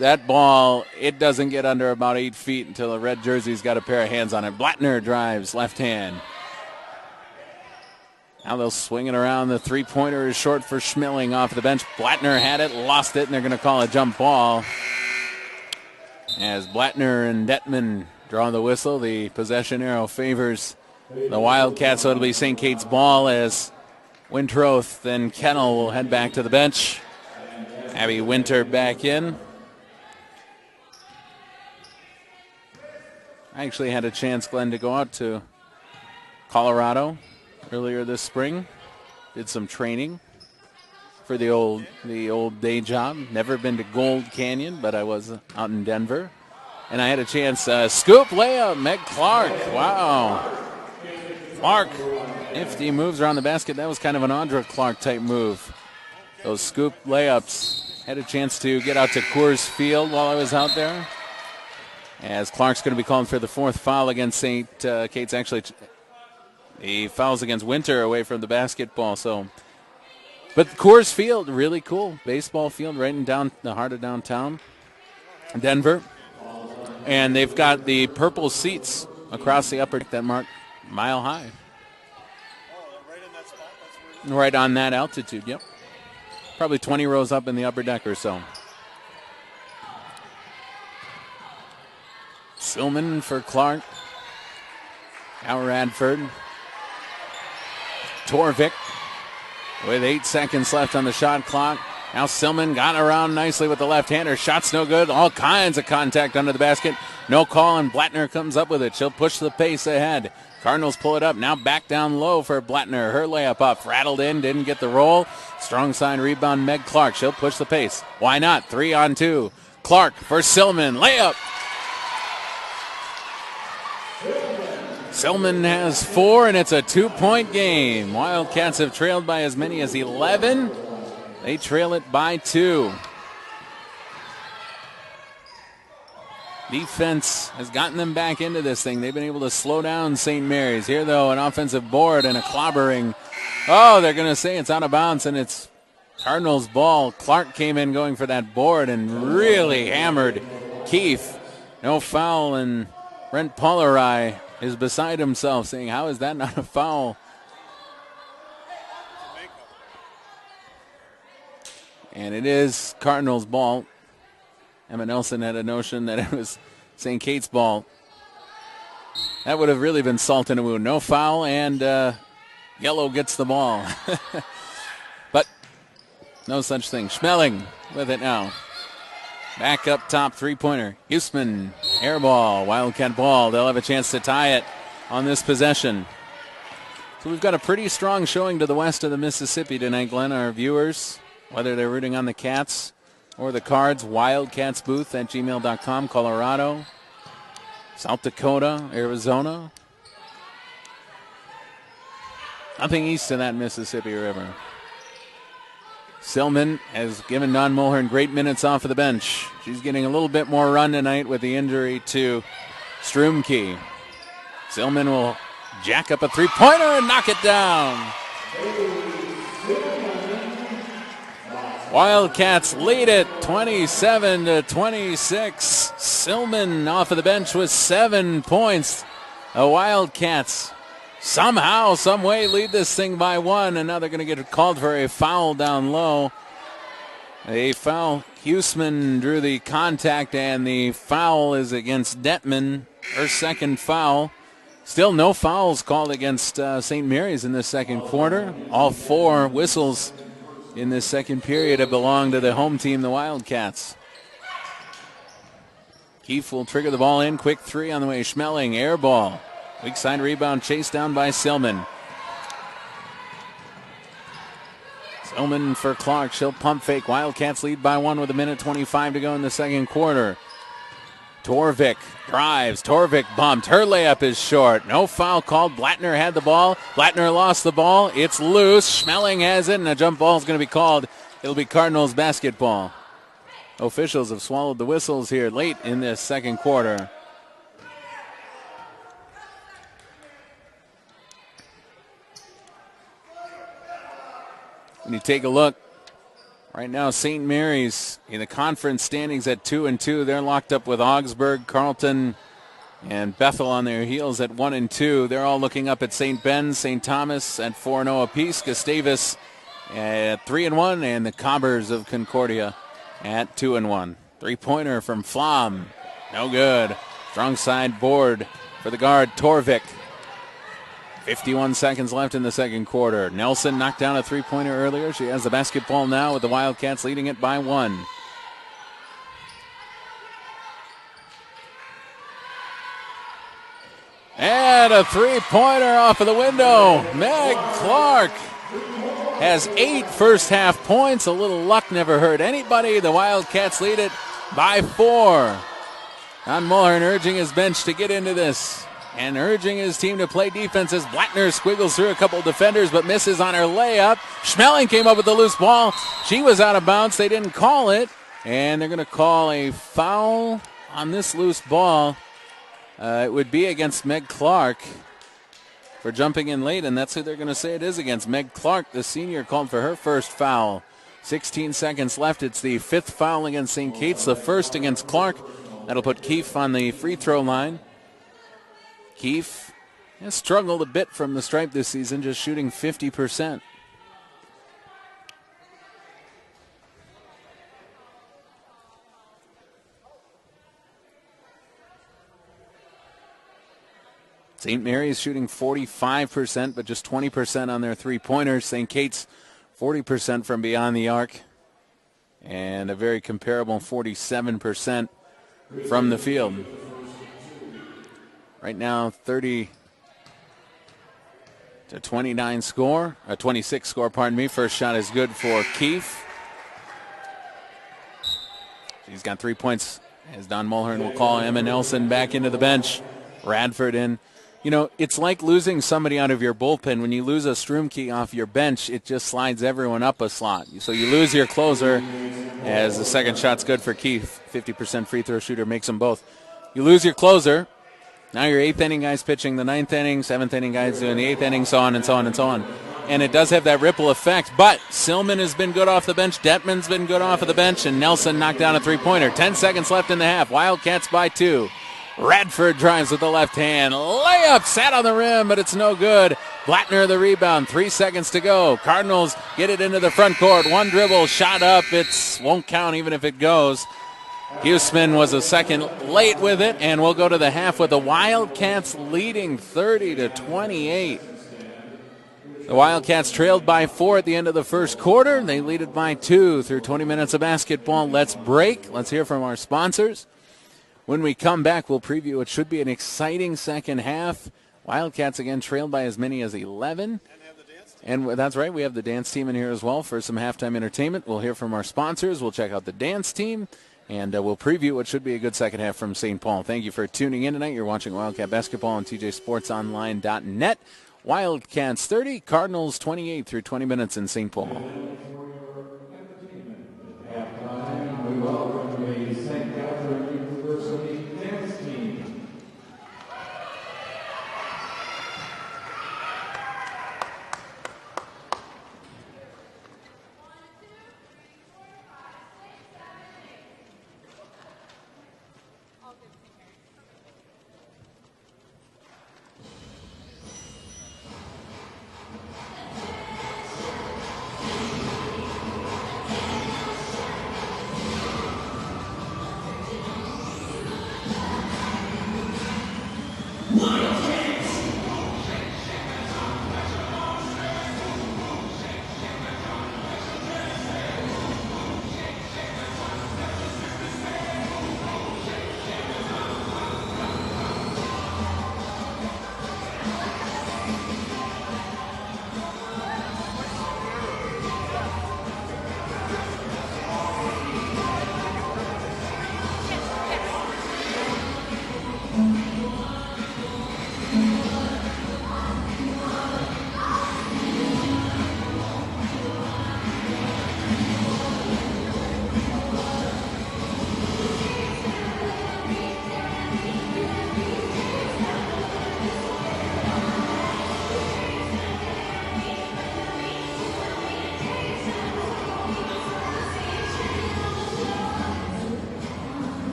That ball, it doesn't get under about 8 feet until the red jersey's got a pair of hands on it. Blattner drives left hand. Now they'll swing it around. The three-pointer is short for Schmeling off the bench. Blattner had it, lost it, and they're going to call a jump ball. As Blattner and Detman draw the whistle, the possession arrow favors the Wildcats, so it'll be St. Kate's ball as Wintroth and Kettle will head back to the bench. Abby Winter back in. I actually had a chance, Glenn, to go out to Colorado earlier this spring. Did some training for the old day job. Never been to Gold Canyon, but I was out in Denver. And I had a chance, scoop layup, Meg Clark. Wow. Clark, nifty moves around the basket. That was kind of an Audra Clark type move. Those scoop layups. Had a chance to get out to Coors Field while I was out there. As Clark's going to be called for the 4th foul against St. Kate's. Actually, he fouls against Winter away from the basketball. But Coors Field, really cool. Baseball field right in the heart of downtown Denver. And they've got the purple seats across the upper deck that mark Mile High. Right on that altitude, yep. Probably 20 rows up in the upper deck or so. Silman for Clark. Now Radford. Torvik with 8 seconds left on the shot clock. Now Silman got around nicely with the left-hander. Shot's no good. All kinds of contact under the basket. No call, and Blattner comes up with it. She'll push the pace ahead. Cardinals pull it up. Now back down low for Blattner. Her layup up. Rattled in. Didn't get the roll. Strong side rebound, Meg Clark. She'll push the pace. Why not? 3-on-2. Clark for Silman. Layup. Silman has 4, and it's a 2-point game. Wildcats have trailed by as many as 11. They trail it by 2. Defense has gotten them back into this thing. They've been able to slow down St. Mary's. Here, though, an offensive board and a clobbering. Oh, they're going to say it's out of bounds, and it's Cardinals' ball. Clark came in going for that board and really hammered Keefe. No foul, and Brent Pollerai is beside himself saying, how is that not a foul? And it is Cardinals' ball. Emma Nelson had a notion that it was St. Kate's ball. That would have really been salt in a wound. No foul, and yellow gets the ball. But no such thing. Schmeling with it now. Back up top, three-pointer. Huseman, air ball, Wildcat ball. They'll have a chance to tie it on this possession. So we've got a pretty strong showing to the west of the Mississippi tonight, Glenn. Our viewers, whether they're rooting on the Cats or the Cards, Wildcats booth at gmail.com, Colorado, South Dakota, Arizona. Nothing east of that Mississippi River. Silman has given Dawn Mulhern great minutes off of the bench. She's getting a little bit more run tonight with the injury to Strumke. Silman will jack up a three-pointer and knock it down. Wildcats lead it 27-26. Silman off of the bench with 7 points. The Wildcats somehow, some way lead this thing by 1, and now they're going to get called for a foul down low. A foul. Huseman drew the contact, and the foul is against Detman, her second foul. Still no fouls called against St. Mary's in this second quarter. All 4 whistles in this second period have belonged to the home team, the Wildcats. Keefe will trigger the ball in. Quick three on the way. Schmeling, air ball. Weak side rebound chased down by Silman. Silman for Clark. She'll pump fake. Wildcats lead by 1 with 1:25 to go in the second quarter. Torvik drives. Torvik bumped. Her layup is short. No foul called. Blattner had the ball. Blattner lost the ball. It's loose. Schmeling has it, and a jump ball is going to be called. It'll be Cardinals basketball. Officials have swallowed the whistles here late in this second quarter. When you take a look, right now St. Mary's in the conference standings at 2-2. They're locked up with Augsburg, Carleton, and Bethel on their heels at 1-2. They're all looking up at St. Ben's, St. Thomas at 4-0 apiece, Gustavus at 3-1, and the Cobbers of Concordia at 2-1. Three-pointer from Flom. No good. Strong side board for the guard, Torvik. 51 seconds left in the second quarter. Nelson knocked down a three-pointer earlier. She has the basketball now with the Wildcats leading it by 1. And a three-pointer off of the window. Meg Clark has 8 first-half points. A little luck never hurt anybody. The Wildcats lead it by 4. Dawn Mulhern urging his bench to get into this and urging his team to play defense as Blattner squiggles through a couple of defenders but misses on her layup. Schmeling came up with the loose ball. She was out of bounds. They didn't call it, and they're going to call a foul on this loose ball. It would be against Meg Clark for jumping in late, and that's who they're going to say it is against. Meg Clark, the senior, called for her first foul. 16 seconds left. It's the 5th foul against St. Kate's, the first against Clark. That'll put Keefe on the free throw line. Keefe has struggled a bit from the stripe this season, just shooting 50%. St. Mary's shooting 45%, but just 20% on their three-pointers. St. Kate's 40% from beyond the arc, and a very comparable 47% from the field. Right now, 30 to 29 score, a 26 score, pardon me. First shot is good for Keefe. He's got 3 points, as Don Mulhern will call Emma Nelson back into the bench. Radford in. You know, it's like losing somebody out of your bullpen. When you lose a Strumke off your bench, it just slides everyone up a slot. So you lose your closer, as the second shot's good for Keefe. 50% free throw shooter makes them both. You lose your closer. Now your eighth inning guys pitching the ninth inning, seventh inning guys doing the eighth inning, so on and so on and so on. And it does have that ripple effect, but Silman has been good off the bench, Detman's been good off of the bench, and Nelson knocked down a three-pointer. 10 seconds left in the half. Wildcats by 2. Radford drives with the left hand. Layup sat on the rim, but it's no good. Blattner the rebound. 3 seconds to go. Cardinals get it into the front court. One dribble, shot up. It won't count even if it goes. Huseman was a second late with it, and we'll go to the half with the Wildcats leading 30 to 28. The Wildcats trailed by 4 at the end of the first quarter. They lead it by 2 through 20 minutes of basketball. Let's break. Let's hear from our sponsors. When we come back, we'll preview what should be an exciting second half. Wildcats again trailed by as many as 11. And that's right, we have the dance team in here as well for some halftime entertainment. We'll hear from our sponsors. We'll check out the dance team. And we'll preview what should be a good second half from St. Paul. Thank you for tuning in tonight. You're watching Wildcat Basketball on tjsportsonline.net. Wildcats 30, Cardinals 28 through 20 minutes in St. Paul. Halftime, we welcome the St. Catherine University dance team.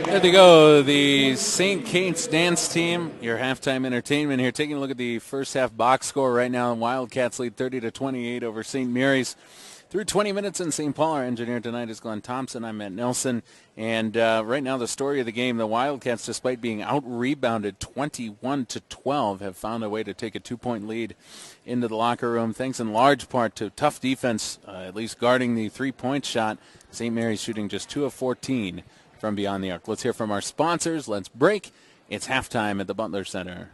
There they go, the St. Kate's dance team, your halftime entertainment here. Taking a look at the first half box score right now. Wildcats lead 30 to 28 over St. Mary's. Through 20 minutes in St. Paul, our engineer tonight is Glenn Thompson. I'm Matt Nelson. And right now the story of the game, the Wildcats, despite being out-rebounded 21 to 12, have found a way to take a 2-point lead into the locker room, thanks in large part to tough defense, at least guarding the three-point shot. St. Mary's shooting just 2 of 14 from beyond the arc. Let's hear from our sponsors. Let's break. It's halftime at the Butler Center.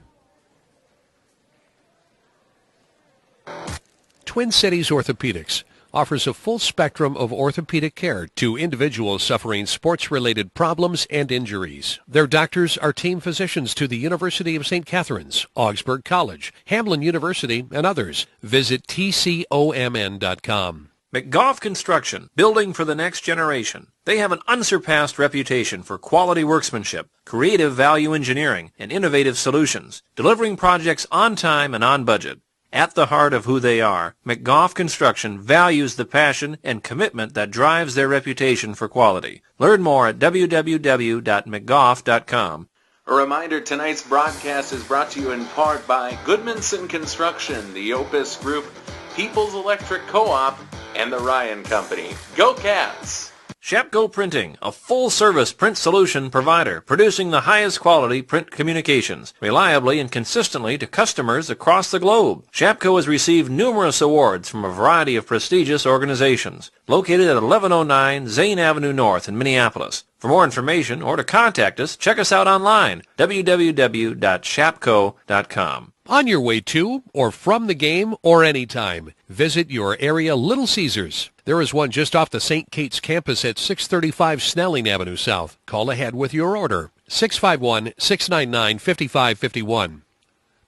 Twin Cities Orthopedics offers a full spectrum of orthopedic care to individuals suffering sports-related problems and injuries. Their doctors are team physicians to the University of St. Catherine's, Augsburg College, Hamline University, and others. Visit tcomn.com. McGough Construction, building for the next generation. They have an unsurpassed reputation for quality workmanship, creative value engineering, and innovative solutions, delivering projects on time and on budget. At the heart of who they are, McGough Construction values the passion and commitment that drives their reputation for quality. Learn more at www.mcgough.com. A reminder, tonight's broadcast is brought to you in part by Goodmanson Construction, the Opus Group, People's Electric Co-op, and the Ryan Company. Go Cats! Shapco Printing, a full-service print solution provider, producing the highest quality print communications, reliably and consistently to customers across the globe. Shapco has received numerous awards from a variety of prestigious organizations. Located at 1109 Zane Avenue North in Minneapolis. For more information or to contact us, check us out online, www.shapco.com. On your way to or from the game or anytime, visit your area Little Caesars. There is one just off the St. Kate's campus at 635 Snelling Avenue South. Call ahead with your order, 651-699-5551.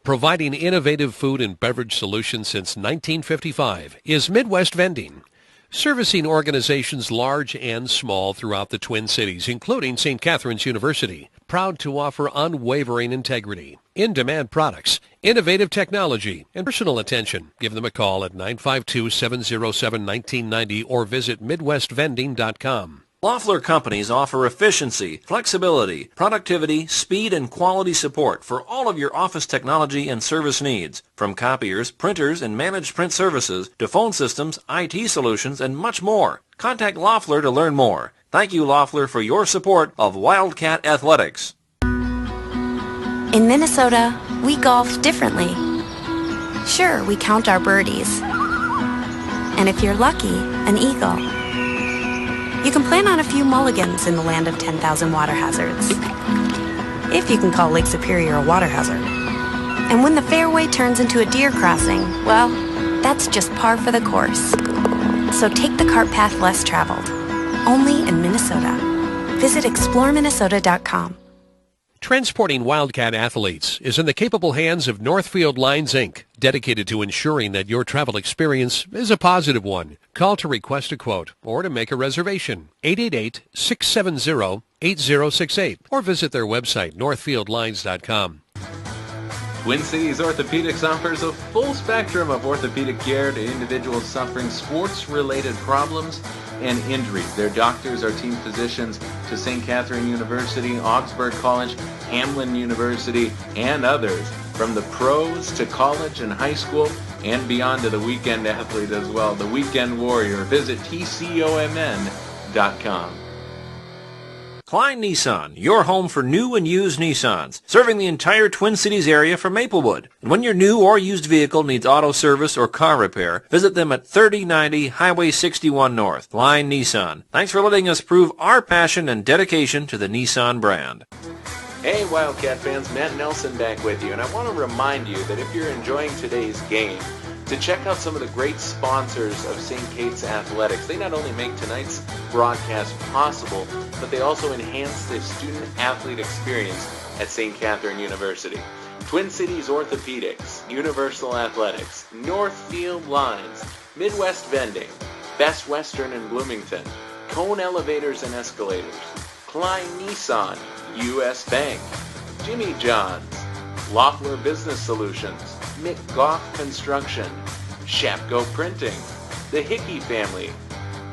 Providing innovative food and beverage solutions since 1955 is Midwest Vending. Servicing organizations large and small throughout the Twin Cities, including St. Catherine's University. Proud to offer unwavering integrity, in-demand products, innovative technology, and personal attention. Give them a call at 952-707-1990 or visit MidwestVending.com. Loeffler Companies offer efficiency, flexibility, productivity, speed, and quality support for all of your office technology and service needs. From copiers, printers, and managed print services to phone systems, IT solutions, and much more. Contact Loeffler to learn more. Thank you, Loeffler, for your support of Wildcat Athletics. In Minnesota, we golf differently. Sure, we count our birdies. And if you're lucky, an eagle. You can plan on a few mulligans in the land of 10,000 water hazards. If you can call Lake Superior a water hazard. And when the fairway turns into a deer crossing, well, that's just par for the course. So take the cart path less traveled. Only in Minnesota. Visit exploreminnesota.com. Transporting Wildcat athletes is in the capable hands of Northfield Lines, Inc., dedicated to ensuring that your travel experience is a positive one. Call to request a quote or to make a reservation, 888-670-8068, or visit their website, northfieldlines.com. Twin Cities Orthopedics offers a full spectrum of orthopedic care to individuals suffering sports-related problems and injuries. Their doctors are team physicians to St. Catherine University, Augsburg College, Hamline University, and others, from the pros to college and high school, and beyond to the weekend athlete as well, the weekend warrior. Visit tcomn.com. Klein Nissan, your home for new and used Nissans, serving the entire Twin Cities area from Maplewood. And when your new or used vehicle needs auto service or car repair, visit them at 3090 Highway 61 North. Klein Nissan. Thanks for letting us prove our passion and dedication to the Nissan brand. Hey Wildcat fans, Matt Nelson back with you, and I want to remind you that if you're enjoying today's game, to check out some of the great sponsors of St. Kate's Athletics. They not only make tonight's broadcast possible, but they also enhance the student-athlete experience at St. Catherine University. Twin Cities Orthopedics, Universal Athletics, Northfield Lines, Midwest Vending, Best Western in Bloomington, Cone Elevators and Escalators, Klein Nissan, U.S. Bank, Jimmy John's, Loeffler Business Solutions, McGough Construction, Shapco Printing, the Hickey Family,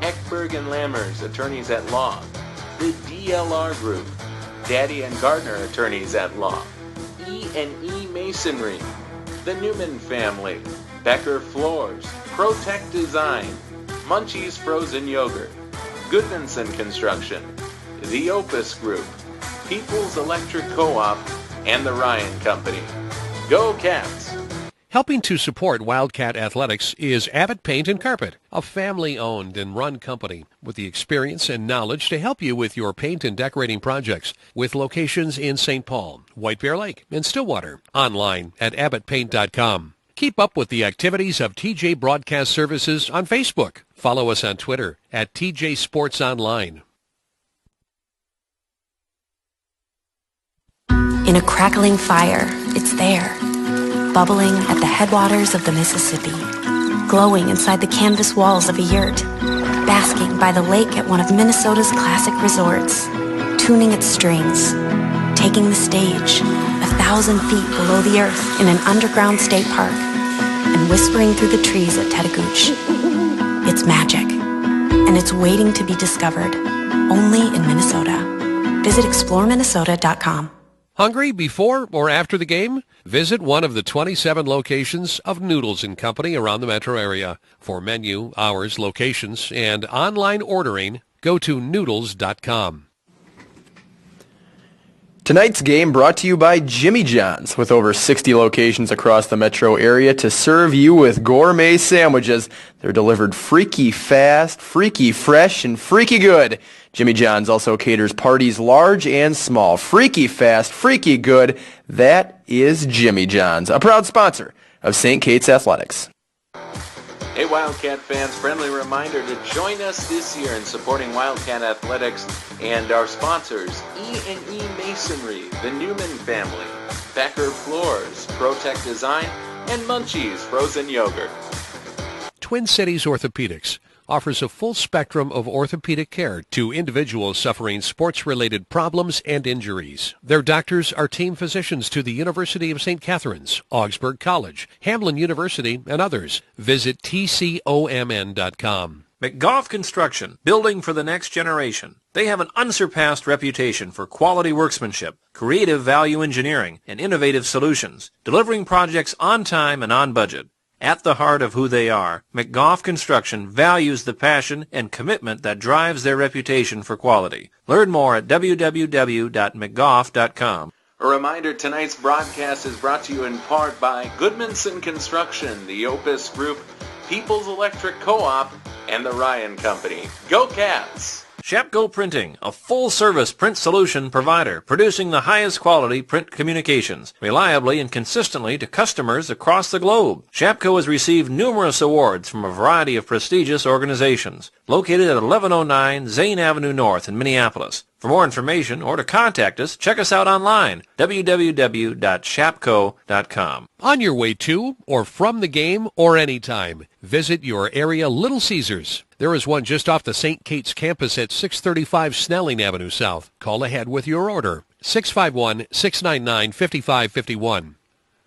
Eckberg and Lammers, Attorneys at Law, the DLR Group, Daddy and Gardner, Attorneys at Law, E&E Masonry, the Newman Family, Becker Floors, Protect Design, Munchie's Frozen Yogurt, Goodmanson Construction, the Opus Group, People's Electric Co-op, and the Ryan Company. Go Cats! Helping to support Wildcat Athletics is Abbott Paint and Carpet, a family-owned and run company with the experience and knowledge to help you with your paint and decorating projects, with locations in St. Paul, White Bear Lake, and Stillwater. Online at abbottpaint.com. Keep up with the activities of TJ Broadcast Services on Facebook. Follow us on Twitter at TJ Sports Online. In a crackling fire, it's there, bubbling at the headwaters of the Mississippi, glowing inside the canvas walls of a yurt, basking by the lake at one of Minnesota's classic resorts, tuning its strings, taking the stage 1,000 feet below the earth in an underground state park, and whispering through the trees at Tetagooch. It's magic, and it's waiting to be discovered, only in Minnesota. Visit exploreminnesota.com. Hungry before or after the game? Visit one of the 27 locations of Noodles & Company around the metro area. For menu, hours, locations, and online ordering, go to noodles.com. Tonight's game brought to you by Jimmy John's, with over 60 locations across the metro area to serve you with gourmet sandwiches. They're delivered freaky fast, freaky fresh, and freaky good. Jimmy John's also caters parties large and small. Freaky fast, freaky good. That is Jimmy John's, a proud sponsor of St. Kate's Athletics. Hey Wildcat fans, friendly reminder to join us this year in supporting Wildcat Athletics and our sponsors, E&E Masonry, the Newman family, Becker Floors, ProTech Design, and Munchies Frozen Yogurt. Twin Cities Orthopedics offers a full spectrum of orthopedic care to individuals suffering sports-related problems and injuries. Their doctors are team physicians to the University of St. Catherine's, Augsburg College, Hamline University, and others. Visit tcomn.com. McGough Construction, building for the next generation. They have an unsurpassed reputation for quality workmanship, creative value engineering, and innovative solutions, delivering projects on time and on budget. At the heart of who they are, McGough Construction values the passion and commitment that drives their reputation for quality. Learn more at www.mcgough.com. A reminder, tonight's broadcast is brought to you in part by Goodmanson Construction, the Opus Group, People's Electric Co-op, and the Ryan Company. Go Cats! Shapco Printing, a full-service print solution provider, producing the highest quality print communications, reliably and consistently to customers across the globe. Shapco has received numerous awards from a variety of prestigious organizations. Located at 1109 Zane Avenue North in Minneapolis. For more information or to contact us, check us out online, www.shapco.com. On your way to or from the game or anytime, visit your area Little Caesars. There is one just off the St. Kate's campus at 635 Snelling Avenue South. Call ahead with your order, 651-699-5551.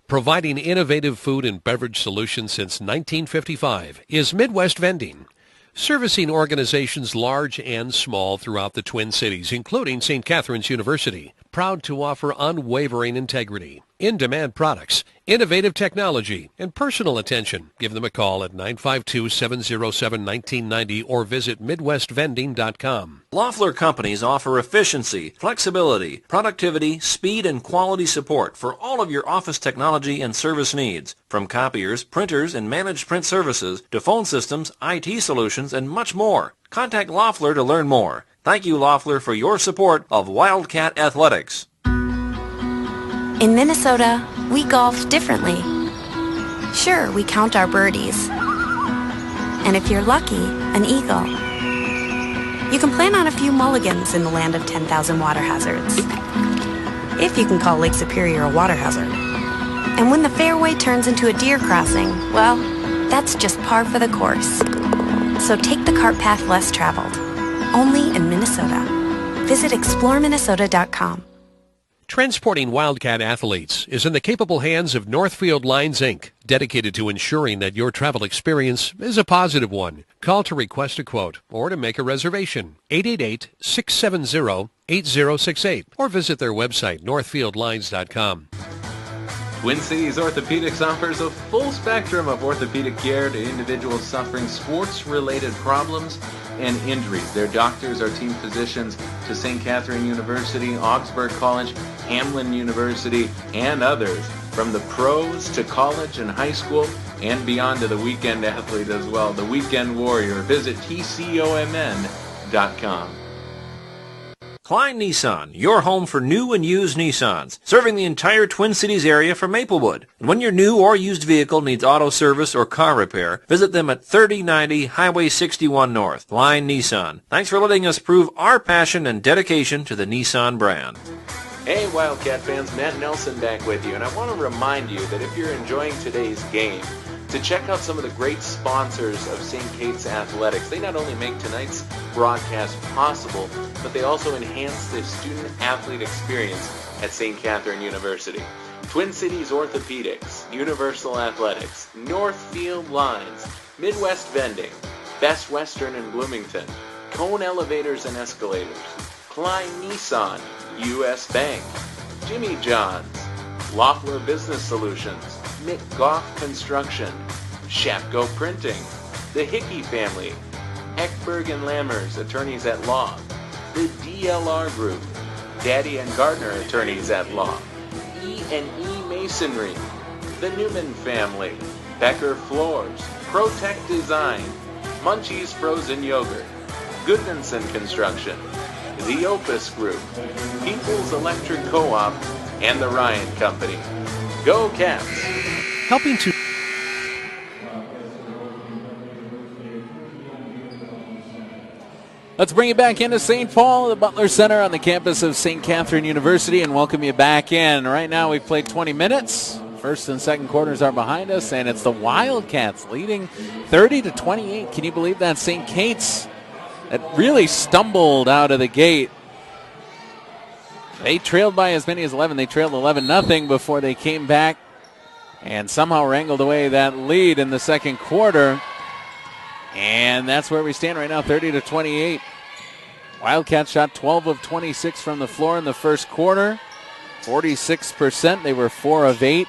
Providing innovative food and beverage solutions since 1955 is Midwest Vending. Servicing organizations large and small throughout the Twin Cities, including St. Catherine's University. Proud to offer unwavering integrity, in-demand products, innovative technology, and personal attention. Give them a call at 952-707-1990 or visit MidwestVending.com. Loeffler Companies offer efficiency, flexibility, productivity, speed, and quality support for all of your office technology and service needs. From copiers, printers, and managed print services to phone systems, IT solutions, and much more. Contact Loeffler to learn more. Thank you, Loeffler, for your support of Wildcat Athletics. In Minnesota, we golf differently. Sure, we count our birdies. And if you're lucky, an eagle. You can plan on a few mulligans in the land of 10,000 water hazards. If you can call Lake Superior a water hazard. And when the fairway turns into a deer crossing, well, that's just par for the course. So take the cart path less traveled. Only in Minnesota. Visit exploreminnesota.com. Transporting Wildcat athletes is in the capable hands of Northfield Lines, Inc., dedicated to ensuring that your travel experience is a positive one. Call to request a quote or to make a reservation, 888-670-8068, or visit their website, northfieldlines.com. Twin Cities Orthopedics offers a full spectrum of orthopedic care to individuals suffering sports-related problems and injuries. Their doctors are team physicians to St. Catherine University, Augsburg College, Hamline University, and others, from the pros to college and high school, and beyond to the weekend athlete as well, the weekend warrior. Visit tcomn.com. Klein Nissan, your home for new and used Nissans, serving the entire Twin Cities area from Maplewood. And when your new or used vehicle needs auto service or car repair, visit them at 3090 Highway 61 North. Klein Nissan. Thanks for letting us prove our passion and dedication to the Nissan brand. Hey Wildcat fans, Matt Nelson back with you, and I want to remind you that if you're enjoying today's game, to check out some of the great sponsors of St. Kate's Athletics. They not only make tonight's broadcast possible, but they also enhance the student-athlete experience at St. Catherine University. Twin Cities Orthopedics, Universal Athletics, Northfield Lines, Midwest Vending, Best Western in Bloomington, Cone Elevators and Escalators, Klein Nissan, U.S. Bank, Jimmy John's, Loeffler Business Solutions, Mick Goff Construction, Shapko Printing, the Hickey Family, Eckberg and Lammers, Attorneys at Law, the DLR Group, Daddy and Gardner, Attorneys at Law, E&E Masonry, the Newman Family, Becker Floors, ProTech Design, Munchie's Frozen Yogurt, Goodmanson Construction, the Opus Group, People's Electric Co-op, and the Ryan Company. Go Cats! Helping to Let's bring you back into St. Paul, the Butler Center on the campus of St. Catherine University, and welcome you back in. Right now we've played 20 minutes. First and second quarters are behind us, and it's the Wildcats leading 30-28. Can you believe that? St. Kate's that really stumbled out of the gate. They trailed by as many as 11. They trailed 11-0 before they came back and somehow wrangled away that lead in the second quarter. And that's where we stand right now, 30-28. Wildcats shot 12 of 26 from the floor in the first quarter, 46%. They were 4 of 8,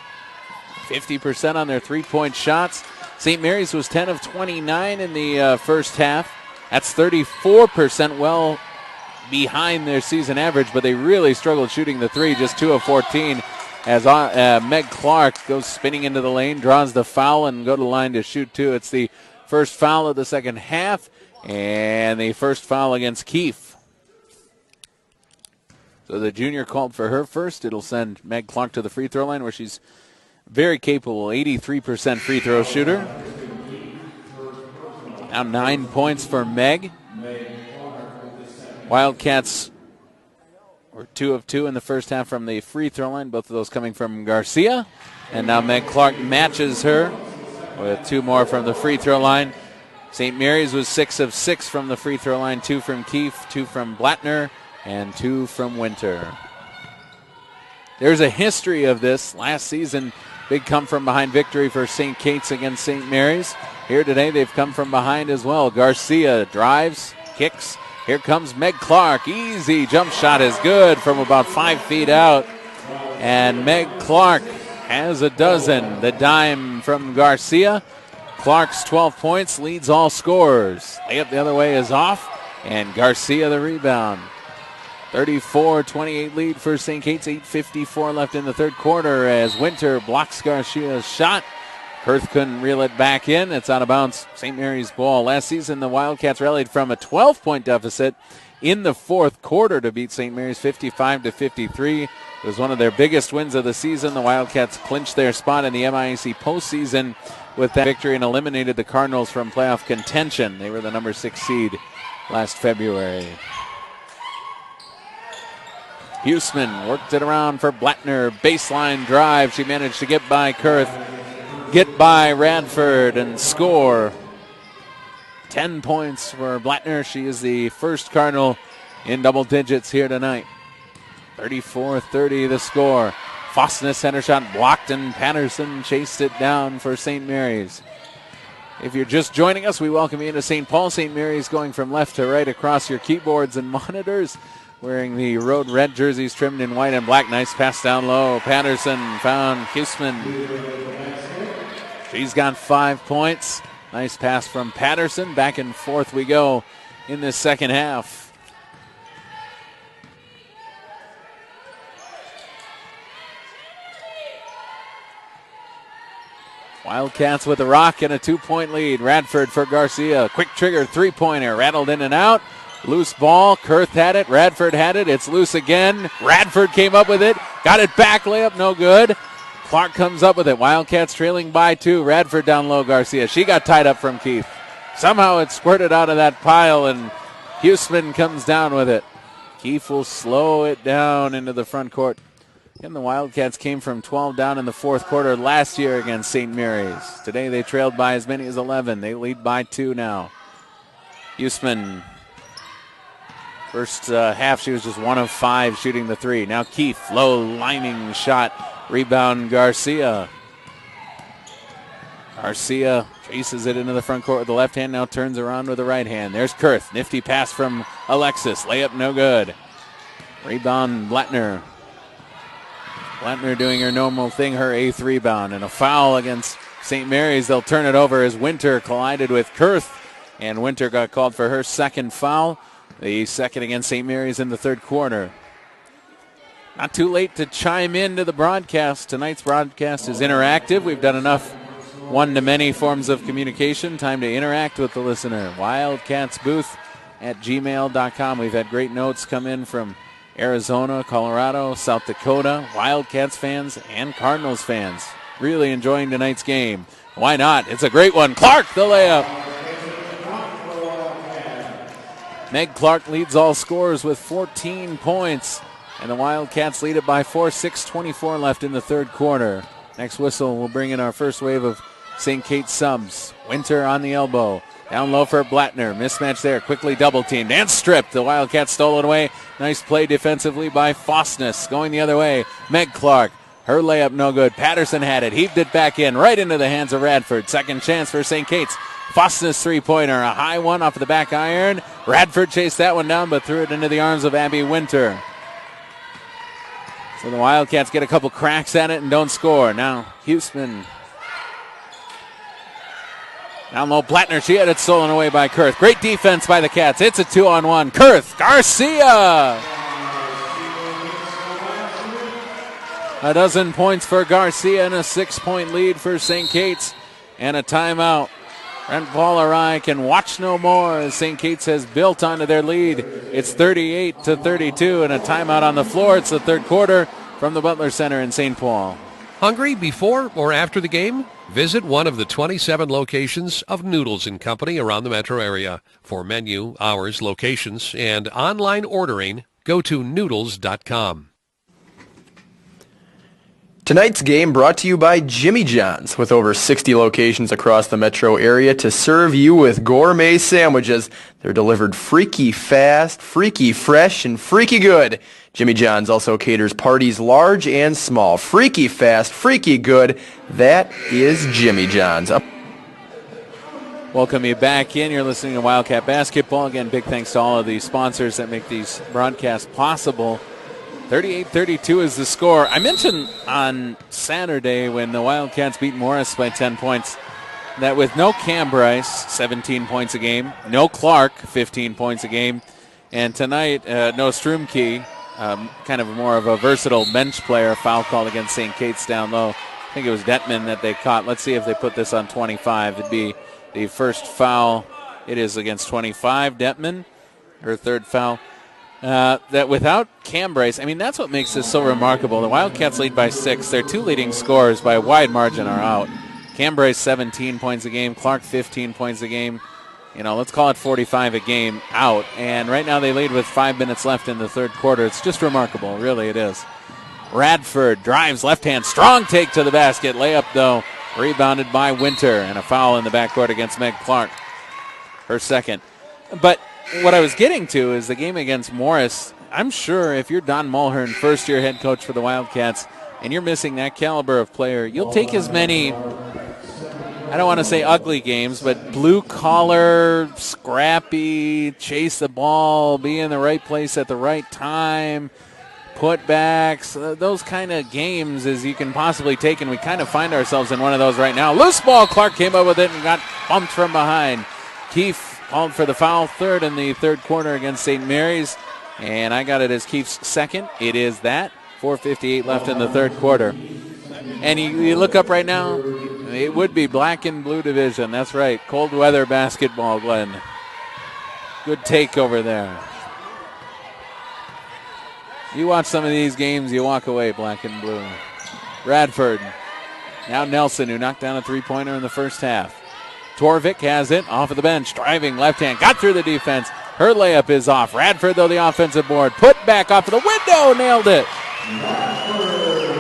50% on their three-point shots. St. Mary's was 10 of 29 in the first half. That's 34%, well behind their season average, but they really struggled shooting the three, just 2 of 14. As Meg Clark goes spinning into the lane, draws the foul, and go to the line to shoot two. It's the first foul of the second half, and the first foul against Keefe. So the junior called for her first. It'll send Meg Clark to the free throw line, where she's very capable, 83% free throw shooter. Now 9 points for Meg. Wildcats were 2 of 2 in the first half from the free throw line, both of those coming from Garcia. And now Meg Clark matches her with 2 more from the free throw line. St. Mary's was 6 of 6 from the free throw line, 2 from Keefe, 2 from Blattner, and 2 from Winter. There's a history of this. Last season, big come-from-behind victory for St. Kate's against St. Mary's. Here today, they've come from behind as well. Garcia drives, kicks. Here comes Meg Clark. Easy jump shot is good from about 5 feet out. And Meg Clark has a dozen. The dime from Garcia. Clark's 12 points, leads all scorers. Layup the other way is off, and Garcia the rebound. 34-28 lead for St. Kate's, 8:54 left in the third quarter as Winter blocks Garcia's shot. Perth couldn't reel it back in. It's out of bounds. St. Mary's ball. Last season, the Wildcats rallied from a 12-point deficit in the fourth quarter to beat St. Mary's 55-53. It was one of their biggest wins of the season. The Wildcats clinched their spot in the MIAC postseason with that victory and eliminated the Cardinals from playoff contention. They were the number 6 seed last February. Huseman worked it around for Blattner. Baseline drive. She managed to get by Kurth, get by Radford, and score. 10 points for Blattner. She is the first Cardinal in double digits here tonight. 34-30 the score. Fosness center shot blocked, and Patterson chased it down for St. Mary's. If you're just joining us, we welcome you into St. Paul. St. Mary's going from left to right across your keyboards and monitors, wearing the road red jerseys trimmed in white and black. Nice pass down low. Patterson found Huseman. She's got 5 points. Nice pass from Patterson. Back and forth we go in this second half. Wildcats with a rock and a 2-point lead. Radford for Garcia. Quick trigger three-pointer. Rattled in and out. Loose ball. Kurth had it. Radford had it. It's loose again. Radford came up with it. Got it back. Layup no good. Clark comes up with it. Wildcats trailing by 2. Radford down low. Garcia. She got tied up from Keith. Somehow it squirted out of that pile, and Huseman comes down with it. Keith will slow it down into the front court. And the Wildcats came from 12 down in the fourth quarter last year against St. Mary's. Today they trailed by as many as 11. They lead by 2 now. Huseman, first half she was just 1 of 5 shooting the 3. Now Keith, low lining shot. Rebound Garcia. Garcia chases it into the front court with the left hand, now turns around with the right hand. There's Kurth. Nifty pass from Alexis. Layup no good. Rebound Blattner. Blattner doing her normal thing, her 8th rebound. And a foul against St. Mary's. They'll turn it over as Winter collided with Kurth. And Winter got called for her 2nd foul. The 2nd against St. Mary's in the 3rd quarter. Not too late to chime into the broadcast. Tonight's broadcast is interactive. We've done enough one-to-many forms of communication. Time to interact with the listener. Wildcats booth at gmail.com. We've had great notes come in from Arizona, Colorado, South Dakota, Wildcats fans, and Cardinals fans. Really enjoying tonight's game. Why not? It's a great one. Clark, the layup. Meg Clark leads all scorers with 14 points. And the Wildcats lead it by 4, 6:24 left in the 3rd quarter. Next whistle will bring in our first wave of St. Kate's subs. Winter on the elbow. Down low for Blattner. Mismatch there. Quickly double teamed and stripped. The Wildcats stole it away. Nice play defensively by Fosness. Going the other way. Meg Clark. Her layup no good. Patterson had it. Heaved it back in. Right into the hands of Radford. Second chance for St. Kate's. Fosness three-pointer. A high one off of the back iron. Radford chased that one down but threw it into the arms of Abby Winter. So the Wildcats get a couple cracks at it and don't score. Now Huseman. Down low, Blattner. She had it stolen away by Kurth. Great defense by the Cats. It's a 2-on-1. Kurth. Garcia. A dozen points for Garcia and a 6-point lead for St. Kate's. And a timeout. Brent Paul can watch no more as St. Kate's has built onto their lead. It's 38-32 and a timeout on the floor. It's the 3rd quarter from the Butler Center in St. Paul. Hungry before or after the game? Visit one of the 27 locations of Noodles & Company around the metro area. For menu, hours, locations, and online ordering, go to noodles.com. Tonight's game brought to you by Jimmy John's, with over 60 locations across the metro area to serve you with gourmet sandwiches. They're delivered freaky fast, freaky fresh, and freaky good. Jimmy John's also caters parties large and small. Freaky fast, freaky good. That is Jimmy John's. Welcome you back in. You're listening to Wildcat Basketball. Again, big thanks to all of the sponsors that make these broadcasts possible. 38-32 is the score. I mentioned on Saturday when the Wildcats beat Morris by 10 points that with no Cam Bryce, 17 points a game, no Clark, 15 points a game, and tonight no Strumke, kind of more of a versatile bench player, foul called against St. Kate's down low. I think it was Detman that they caught. Let's see if they put this on 25. It'd be the first foul. It is against 25. Detman, her 3rd foul. That without Cam Bryce, I mean, that's what makes this so remarkable. The Wildcats lead by 6. Their 2 leading scorers by a wide margin are out. Cam Bryce, 17 points a game. Clark, 15 points a game. You know, let's call it 45 a game out. And right now they lead with 5 minutes left in the 3rd quarter. It's just remarkable. Really, it is. Radford drives left hand. Strong take to the basket. Layup, though, rebounded by Winter. And a foul in the backcourt against Meg Clark. Her 2nd. But what I was getting to is the game against Morris. I'm sure if you're Don Mulhern, first-year head coach for the Wildcats, and you're missing that caliber of player, you'll take as many, I don't want to say ugly games, but blue-collar, scrappy, chase the ball, be in the right place at the right time, putbacks, those kind of games as you can possibly take, and we kind of find ourselves in one of those right now. Loose ball, Clark came up with it and got bumped from behind. Keefe called for the foul, 3rd in the 3rd quarter against St. Mary's, and I got it as Keefe's 2nd. It is that. 4:58 left in the 3rd quarter. And you look up right now, it would be black and blue division. That's right, cold weather basketball, Glenn. Good take over there. You watch some of these games, you walk away black and blue. Radford. Now Nelson, who knocked down a three-pointer in the first half. Torvik has it off of the bench. Driving left hand. Got through the defense. Her layup is off. Radford, though, the offensive board. Put back off of the window. Nailed it.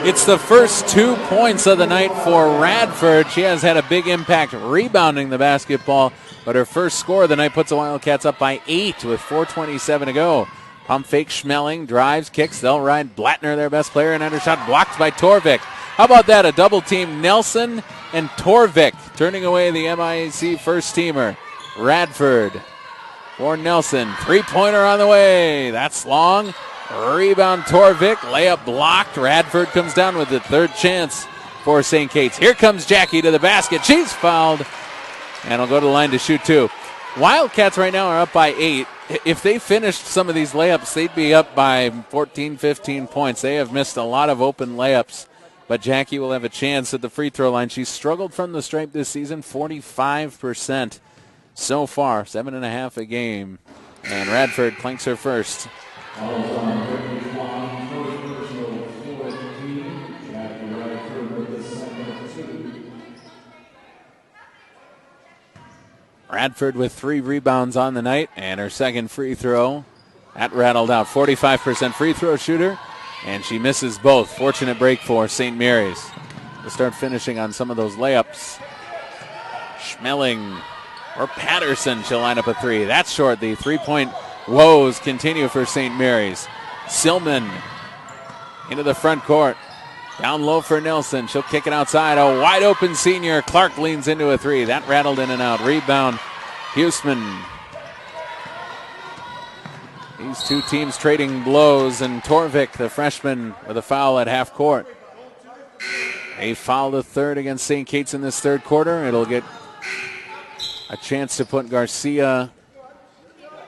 It's the first 2 points of the night for Radford. She has had a big impact rebounding the basketball, but her first score of the night puts the Wildcats up by 8 with 4:27 to go. Pump fake, Schmeling, drives, kicks. They'll ride Blattner, their best player, and undershot blocked by Torvik. How about that? A double team, Nelson and Torvik, turning away the MIAC first teamer. Radford for Nelson. Three-pointer on the way. That's long. Rebound Torvik. Layup blocked. Radford comes down with the third chance for St. Kate's. Here comes Jackie to the basket. She's fouled. And will go to the line to shoot two. Wildcats right now are up by 8. If they finished some of these layups, they'd be up by 14, 15 points. They have missed a lot of open layups. But Jackie will have a chance at the free throw line. She's struggled from the stripe this season, 45% so far, 7.5 a game. And Radford clanks her first. Radford with 3 rebounds on the night, and her second free throw. That rattled out. 45% free throw shooter, and she misses both. Fortunate break for St. Mary's. We'll start finishing on some of those layups. Schmeling or Patterson, she'll line up a 3. That's short. The three-point woes continue for St. Mary's. Silman into the front court. Down low for Nelson. She'll kick it outside. A wide open senior. Clark leans into a 3. That rattled in and out. Rebound, Huseman. These two teams trading blows, and Torvik, the freshman, with a foul at half court. A foul to third against St. Kate's in this third quarter. It'll get a chance to put Garcia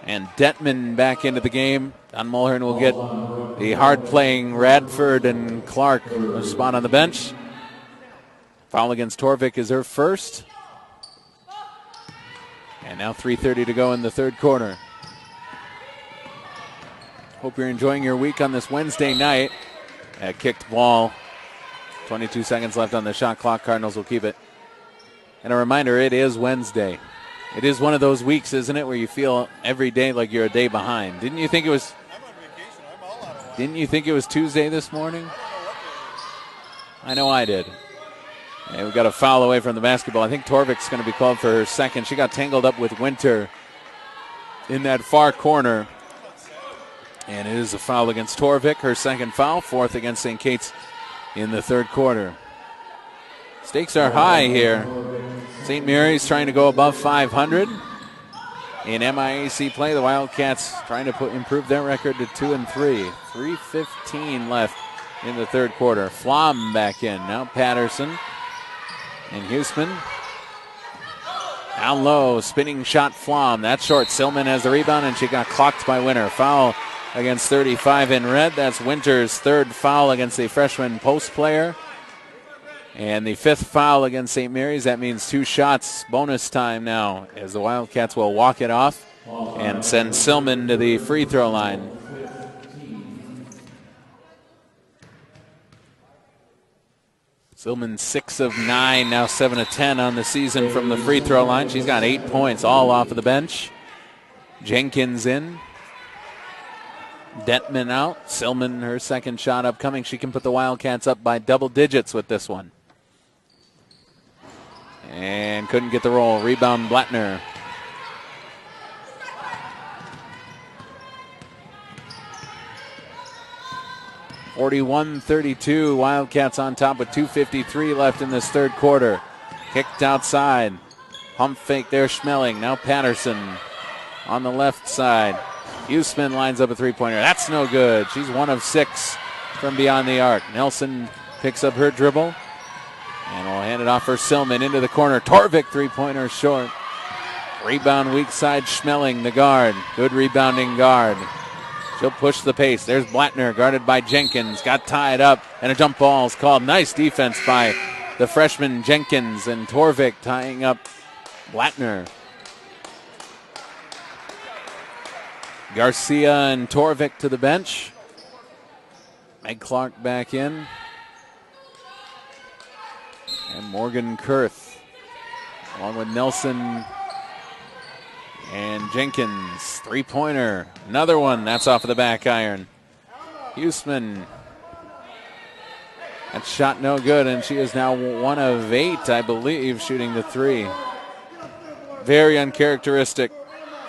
and Detman back into the game. Don Mulhern will get the hard-playing Radford and Clark a spot on the bench. Foul against Torvik is her first. And now 3:30 to go in the third quarter. Hope you're enjoying your week on this Wednesday night. A kicked ball. 22 seconds left on the shot clock. Cardinals will keep it. And a reminder, it is Wednesday. It is one of those weeks, isn't it, where you feel every day like you're a day behind. Didn't you think it was? I'm on vacation. I'm all out of Didn't you think it was Tuesday this morning? I know I did. And we got a foul away from the basketball. I think Torvik's going to be called for her second. She got tangled up with Winter in that far corner. And it is a foul against Torvik, her second foul, fourth against St. Kate's in the third quarter. Stakes are high here. St. Mary's trying to go above 500 in MIAC play. The Wildcats trying to improve their record to 2-3. 3:15 left in the third quarter. Flom back in. Now Patterson and Huseman. Down low, spinning shot Flom. That's short. Silman has the rebound, and she got clocked by Winter. Foul against 35 in red. That's Winter's third foul against a freshman post player. And the fifth foul against St. Mary's. That means 2 shots, bonus time now, as the Wildcats will walk it off and send Silman to the free throw line. Silman 6 of 9, now 7 of 10 on the season from the free throw line. She's got 8 points, all off of the bench. Jenkins in. Detman out. Silman, her second shot upcoming. She can put the Wildcats up by double digits with this one. And couldn't get the roll. Rebound Blattner. (41-32). Wildcats on top with 2:53 left in this third quarter. Kicked outside. Pump fake there, Schmeling. Now Patterson on the left side. Huseman lines up a three-pointer. That's no good. She's 1 of 6 from beyond the arc. Nelson picks up her dribble. And will hand it off for Silman into the corner. Torvik, three-pointer short. Rebound weak side, Schmeling, the guard. Good rebounding guard. She'll push the pace. There's Blattner, guarded by Jenkins. Got tied up, and a jump ball is called. Nice defense by the freshman Jenkins, and Torvik tying up Blattner. Garcia and Torvik to the bench. Meg Clark back in. And Morgan Kurth, along with Nelson and Jenkins. Three-pointer. Another one. That's off of the back iron. Huseman. That shot no good, and she is now 1 of 8, I believe, shooting the three. Very uncharacteristic.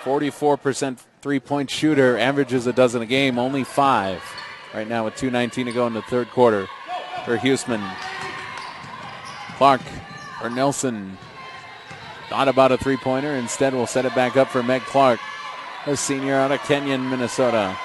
44% three-point shooter. Averages a dozen a game, only 5. Right now with 2:19 to go in the third quarter for Huseman. Clark or Nelson. Thought about a three-pointer. Instead, we'll set it back up for Meg Clark, a senior out of Kenyon, Minnesota.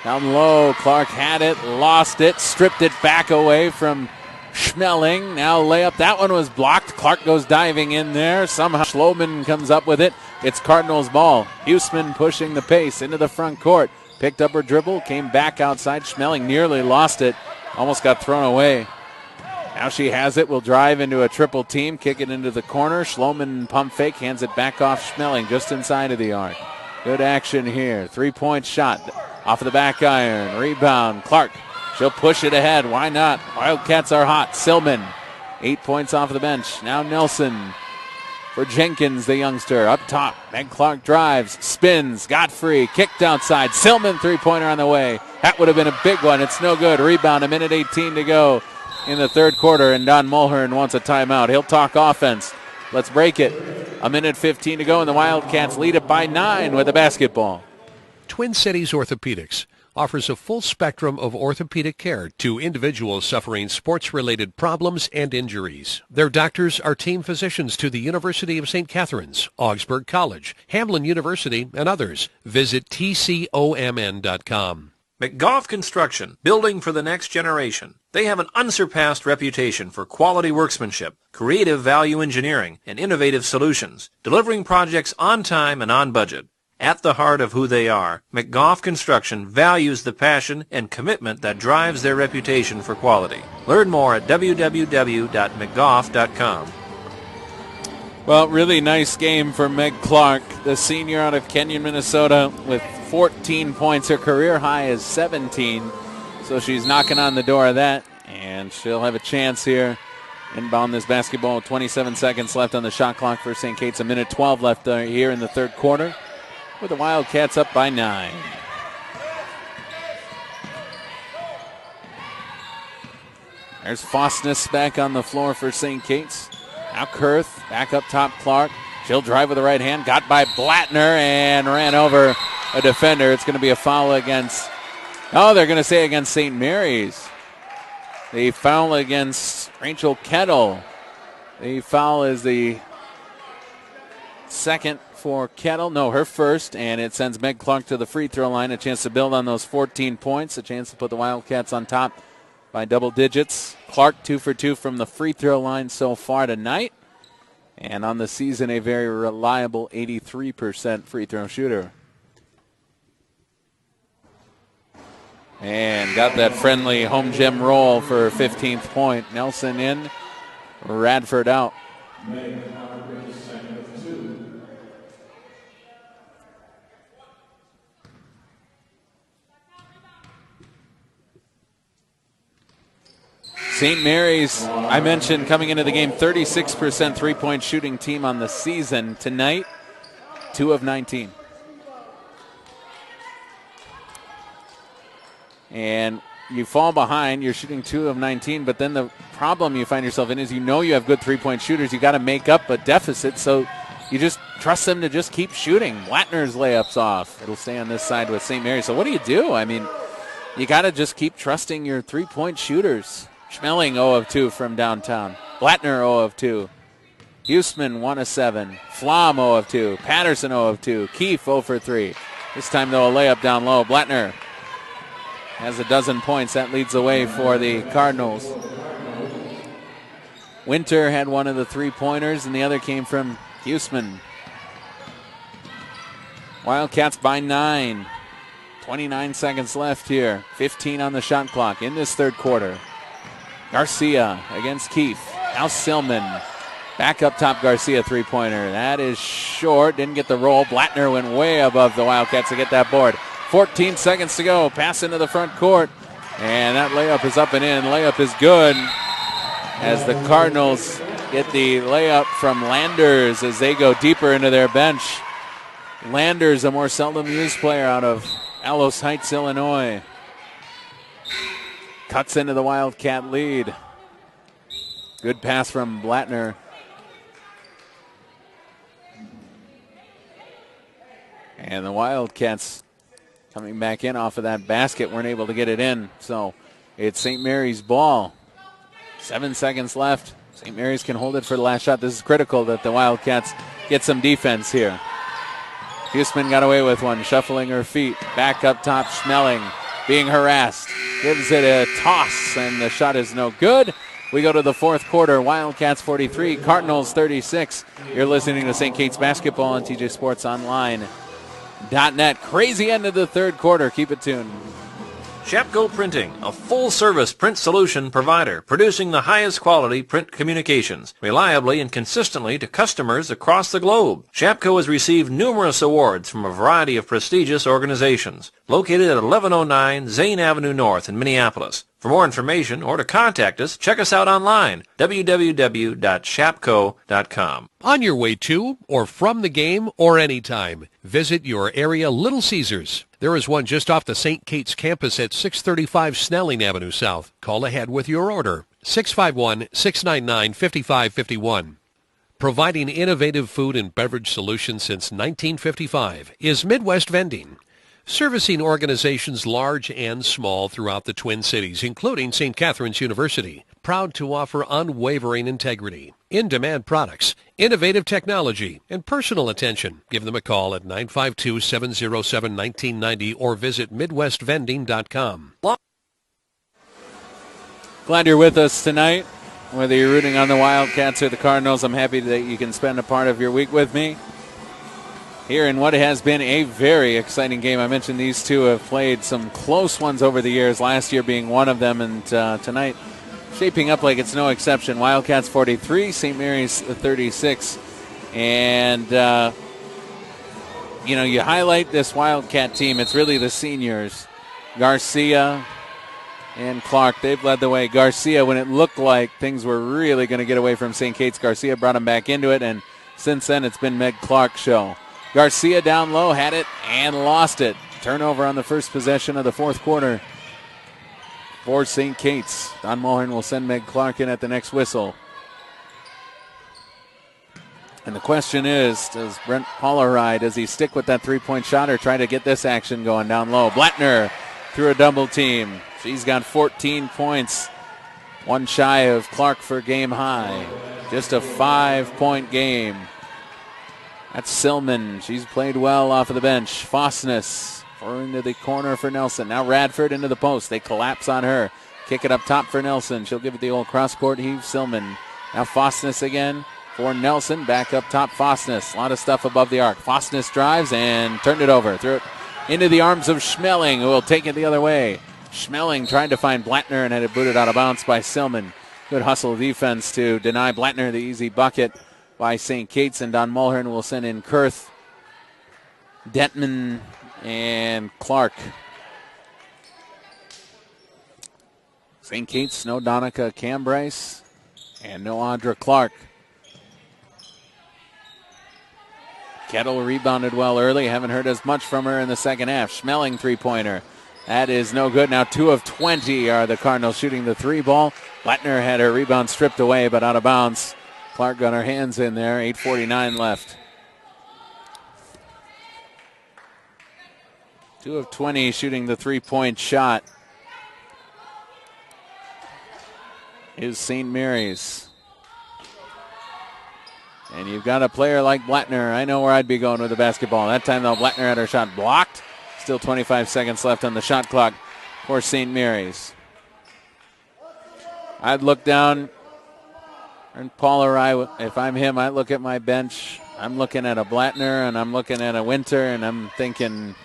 Down low, Clark had it, lost it, stripped it back away from Schmeling. Now layup, that one was blocked. Clark goes diving in there. Somehow Schloman comes up with it. It's Cardinals ball. Huseman pushing the pace into the front court. Picked up her dribble, came back outside. Schmeling nearly lost it, almost got thrown away. Now she has it, will drive into a triple team, kick it into the corner. Schloman pump fake, hands it back off Schmeling just inside of the arc. Good action here. 3-point shot off of the back iron. Rebound, Clark. She'll push it ahead. Why not? Wildcats are hot. Silman, 8 points off the bench. Now Nelson for Jenkins, the youngster. Up top, Meg Clark drives, spins, got free, kicked outside. Silman, three-pointer on the way. That would have been a big one. It's no good. Rebound, 1:18 to go in the third quarter, and Don Mulhern wants a timeout. He'll talk offense. Let's break it. 1:15 to go, and the Wildcats lead it by 9 with the basketball. Twin Cities Orthopedics offers a full spectrum of orthopedic care to individuals suffering sports-related problems and injuries. Their doctors are team physicians to the University of St. Catherine's, Augsburg College, Hamline University, and others. Visit tcomn.com. McGough Construction, building for the next generation. They have an unsurpassed reputation for quality workmanship, creative value engineering, and innovative solutions, delivering projects on time and on budget. At the heart of who they are, McGough Construction values the passion and commitment that drives their reputation for quality. Learn more at www.mcgough.com. Well, really nice game for Meg Clark, the senior out of Kenyon, Minnesota, with 14 points. Her career high is 17, so she's knocking on the door of that, and she'll have a chance here. Inbound this basketball with 27 seconds left on the shot clock for St. Kate's. 1:12 left here in the third quarter, with the Wildcats up by 9. There's Fosness back on the floor for St. Kate's. Now Kurth, back up top, Clark. She'll drive with the right hand. Got by Blattner and ran over a defender. It's going to be a foul against, they're going to say against St. Mary's. The foul against Rachel Kettle. The foul is the second for Kettle. No, her first, and it sends Meg Clark to the free throw line. A chance to build on those 14 points. A chance to put the Wildcats on top by double digits. Clark 2 for 2 from the free throw line so far tonight. And on the season, a very reliable 83% free throw shooter. And got that friendly home gym roll for her 15th point. Nelson in, Radford out. St. Mary's, I mentioned coming into the game, 36% three-point shooting team on the season. Tonight, 2 of 19. And you fall behind, you're shooting 2 of 19, but then the problem you find yourself in is you know you have good three-point shooters. You got to make up a deficit, so you just trust them to just keep shooting. Blattner's layup's off. It'll stay on this side with St. Mary's. So what do? I mean, you got to just keep trusting your three-point shooters. Schmeling 0 of 2 from downtown. Blattner 0 of 2. Huseman 1 of 7. Flom 0 of 2. Patterson 0 of 2. Keefe 0 for 3. This time, though, a layup down low. Blattner has a dozen points. That leads the way for the Cardinals. Winter had one of the three-pointers, and the other came from Huseman. Wildcats by 9. 29 seconds left here. 15 on the shot clock in this third quarter. Garcia against Keefe. Now Silman. Back up top, Garcia three-pointer. That is short. Didn't get the roll. Blattner went way above the Wildcats to get that board. 14 seconds to go. Pass into the front court. And that layup is up and in. Layup is good as the Cardinals get the layup from Landers as they go deeper into their bench. Landers, a more seldom used player out of Allos Heights, Illinois. Cuts into the Wildcat lead. Good pass from Blattner. And the Wildcats coming back in off of that basket weren't able to get it in. So it's St. Mary's ball. 7 seconds left. St. Mary's can hold it for the last shot. This is critical that the Wildcats get some defense here. Huseman got away with one, shuffling her feet. Back up top, Schmeling being harassed. Gives it a toss, and the shot is no good. We go to the fourth quarter. Wildcats 43, Cardinals 36. You're listening to St. Kate's Basketball on TJSportsOnline.net. Crazy end of the third quarter. Keep it tuned. Shapco Printing, a full-service print solution provider, producing the highest quality print communications, reliably and consistently to customers across the globe. Shapco has received numerous awards from a variety of prestigious organizations. Located at 1109 Zane Avenue North in Minneapolis. For more information or to contact us, check us out online, www.shapco.com. On your way to or from the game or anytime, visit your area Little Caesars. There is one just off the St. Kate's campus at 635 Snelling Avenue South. Call ahead with your order, 651-699-5551. Providing innovative food and beverage solutions since 1955 is Midwest Vending. Servicing organizations large and small throughout the Twin Cities, including St. Catherine's University. Proud to offer unwavering integrity, in-demand products, innovative technology, and personal attention. Give them a call at 952-707-1990 or visit MidwestVending.com. Glad you're with us tonight. Whether you're rooting on the Wildcats or the Cardinals, I'm happy that you can spend a part of your week with me here in what has been a very exciting game. I mentioned these two have played some close ones over the years, last year being one of them, and tonight shaping up like it's no exception. Wildcats 43, St. Mary's 36. And, you highlight this Wildcat team. It's really the seniors, Garcia and Clark. They've led the way. Garcia, when it looked like things were really going to get away from St. Kate's, Garcia brought him back into it, and since then it's been Meg Clark's show. Garcia down low, had it and lost it. Turnover on the first possession of the fourth quarter for St. Kate's. Don Mulhern will send Meg Clark in at the next whistle. And the question is, does Brent Pollerai, does he stick with that three-point shot or try to get this action going down low? Blattner through a double team. She's got 14 points. One shy of Clark for game high. Just a 5-point game. That's Silman. She's played well off of the bench. Fosness into the corner for Nelson. Now Radford into the post. They collapse on her. Kick it up top for Nelson. She'll give it the old cross-court heave. Silman. Now Fosness again for Nelson. Back up top, Fosness. A lot of stuff above the arc. Fosness drives and turned it over. Threw it into the arms of Schmeling, who will take it the other way. Schmeling tried to find Blattner and had it booted out of bounds by Silman. Good hustle defense to deny Blattner the easy bucket by St. Kate's, and Don Mulhern will send in Kurth, Detman, and Clark. St. Kate's, no Donica Cambryce, and no Audra Clark. Kettle rebounded well early. Haven't heard as much from her in the second half. Schmeling three-pointer. That is no good. Now 2 of 20 are the Cardinals shooting the three ball. Blattner had her rebound stripped away, but out of bounds. Clark got her hands in there. 8:49 left. 2 of 20 shooting the three-point shot is St. Mary's. And you've got a player like Blattner. I know where I'd be going with the basketball. That time, though, Blattner had her shot blocked. Still 25 seconds left on the shot clock for St. Mary's. I'd look down, and Pollerai, if I'm him, I look at my bench. I'm looking at a Blattner, and I'm looking at a Winter, and I'm thinking,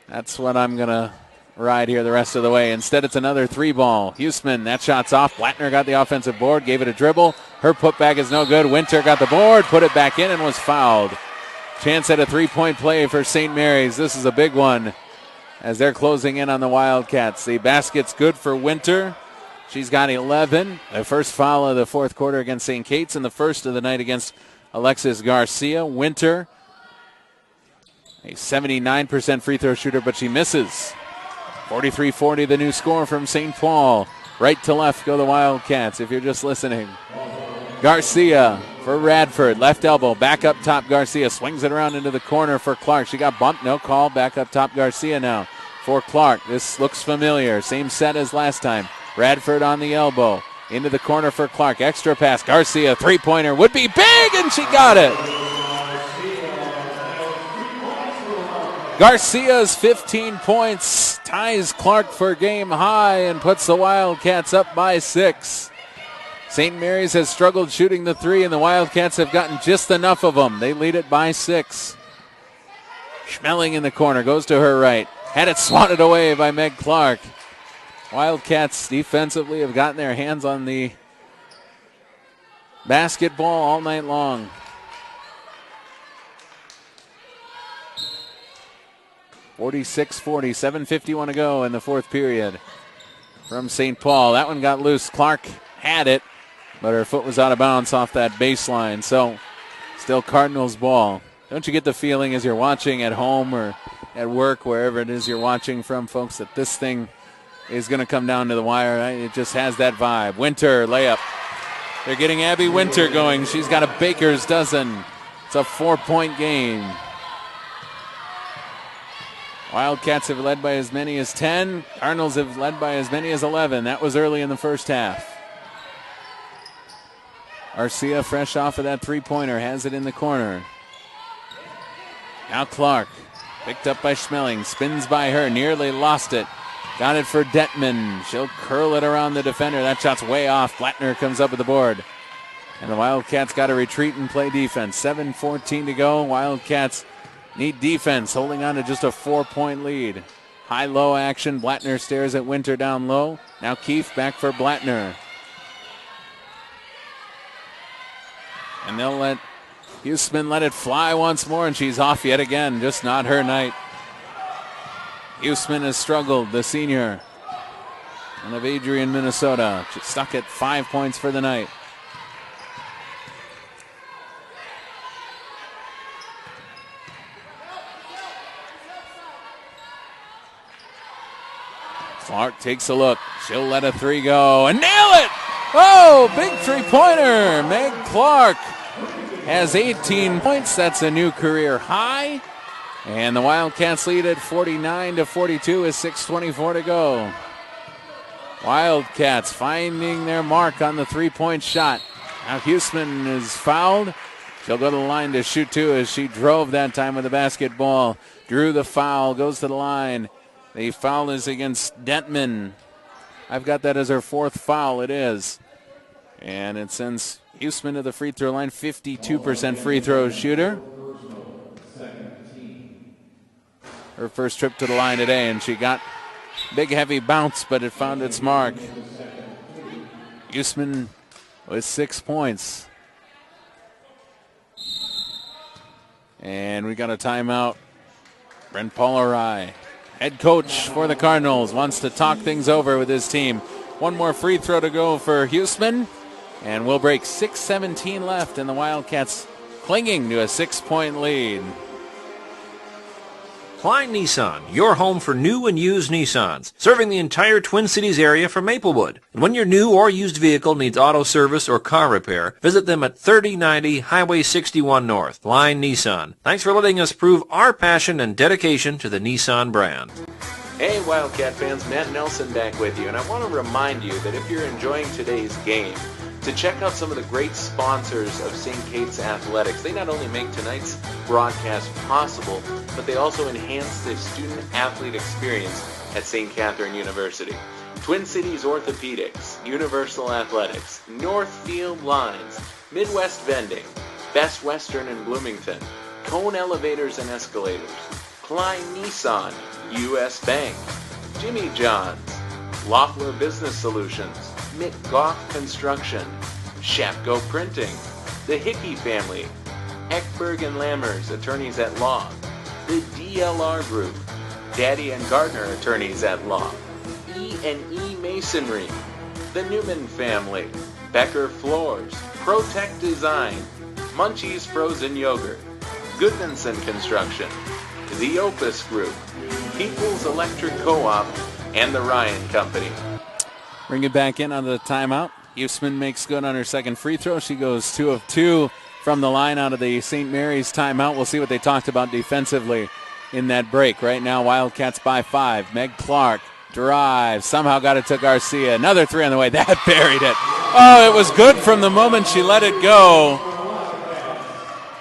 that's what I'm going to ride here the rest of the way. Instead, it's another 3-ball. Huseman, that shot's off. Blattner got the offensive board, gave it a dribble. Her putback is no good. Winter got the board, put it back in, and was fouled. Chance at a 3-point play for St. Mary's. This is a big one as they're closing in on the Wildcats. The basket's good for Winter. She's got 11. The first foul of the fourth quarter against St. Kate's and the first of the night against Alexis Garcia. Winter, a 79% free throw shooter, but she misses. 43-40, the new score from St. Paul. Right to left go the Wildcats, if you're just listening. Garcia for Radford. Left elbow, back up top Garcia. Swings it around into the corner for Clark. She got bumped, no call. Back up top Garcia now for Clark. This looks familiar. Same set as last time. Radford on the elbow. Into the corner for Clark. Extra pass. Garcia, three-pointer. Would be big, and she got it. Garcia's 15 points ties Clark for game high and puts the Wildcats up by 6. St. Mary's has struggled shooting the three, and the Wildcats have gotten just enough of them. They lead it by 6. Schmeling in the corner. Goes to her right. Had it swatted away by Meg Clark. Wildcats defensively have gotten their hands on the basketball all night long. (46-40), 7:51 to go in the fourth period from St. Paul. That one got loose. Clark had it, but her foot was out of bounds off that baseline. So still Cardinals ball. Don't you get the feeling as you're watching at home or at work, wherever it is you're watching from, folks, that this thing is going to come down to the wire? It just has that vibe. Winter, layup. They're getting Abby Winter going. She's got a baker's dozen. It's a 4-point game. Wildcats have led by as many as 10. Cardinals have led by as many as 11. That was early in the first half. Garcia, fresh off of that three-pointer, has it in the corner. Now Clark, picked up by Schmeling, spins by her, nearly lost it. Got it for Detman. She'll curl it around the defender. That shot's way off. Blattner comes up with the board. And the Wildcats got to retreat and play defense. 7:14 to go. Wildcats need defense, holding on to just a 4-point lead. High-low action. Blattner stares at Winter down low. Now Keefe back for Blattner. And they'll let Huseman let it fly once more, and she's off yet again. Just not her night. Huseman has struggled, the senior, and of Adrian, Minnesota. She's stuck at 5 points for the night. Clark takes a look. She'll let a three go and nail it! Oh, big three-pointer. Meg Clark has 18 points. That's a new career high. And the Wildcats lead at 49-42 with 6:24 to go. Wildcats finding their mark on the three-point shot. Now Huseman is fouled. She'll go to the line to shoot two as she drove that time with the basketball. Drew the foul, goes to the line. The foul is against Detman. I've got that as her fourth foul. It is. And it sends Huseman to the free throw line, 52% free throw shooter. Her first trip to the line today, and she got big, heavy bounce, but it found its mark. Huseman with 6 points. And we got a timeout. Brent Paul-Arai, head coach for the Cardinals, wants to talk things over with his team. One more free throw to go for Huseman, and we'll break. 6:17 left, and the Wildcats clinging to a 6-point lead. Klein Nissan, your home for new and used Nissans, serving the entire Twin Cities area from Maplewood. And when your new or used vehicle needs auto service or car repair, visit them at 3090 Highway 61 North. Klein Nissan. Thanks for letting us prove our passion and dedication to the Nissan brand. Hey Wildcat fans, Matt Nelson back with you, and I want to remind you that if you're enjoying today's game, to check out some of the great sponsors of St. Kate's Athletics. They not only make tonight's broadcast possible, but they also enhance the student-athlete experience at St. Catherine University. Twin Cities Orthopedics, Universal Athletics, Northfield Lines, Midwest Vending, Best Western in Bloomington, Cone Elevators and Escalators, Klein Nissan, U.S. Bank, Jimmy John's, Loeffler Business Solutions, Mick Goff Construction, Shapko Printing, the Hickey Family, Eckberg and Lammers, Attorneys at Law, the DLR Group, Daddy and Gardner, Attorneys at Law, E&E Masonry, the Newman Family, Becker Floors, Protect Design, Munchie's Frozen Yogurt, Goodmanson Construction, the Opus Group, People's Electric Co-op, and the Ryan Company. Bring it back in on the timeout. Huseman makes good on her second free throw. She goes 2 of 2 from the line out of the St. Mary's timeout. We'll see what they talked about defensively in that break. Right now, Wildcats by 5. Meg Clark drives. Somehow got it to Garcia. Another 3 on the way. That buried it. Oh, it was good from the moment she let it go.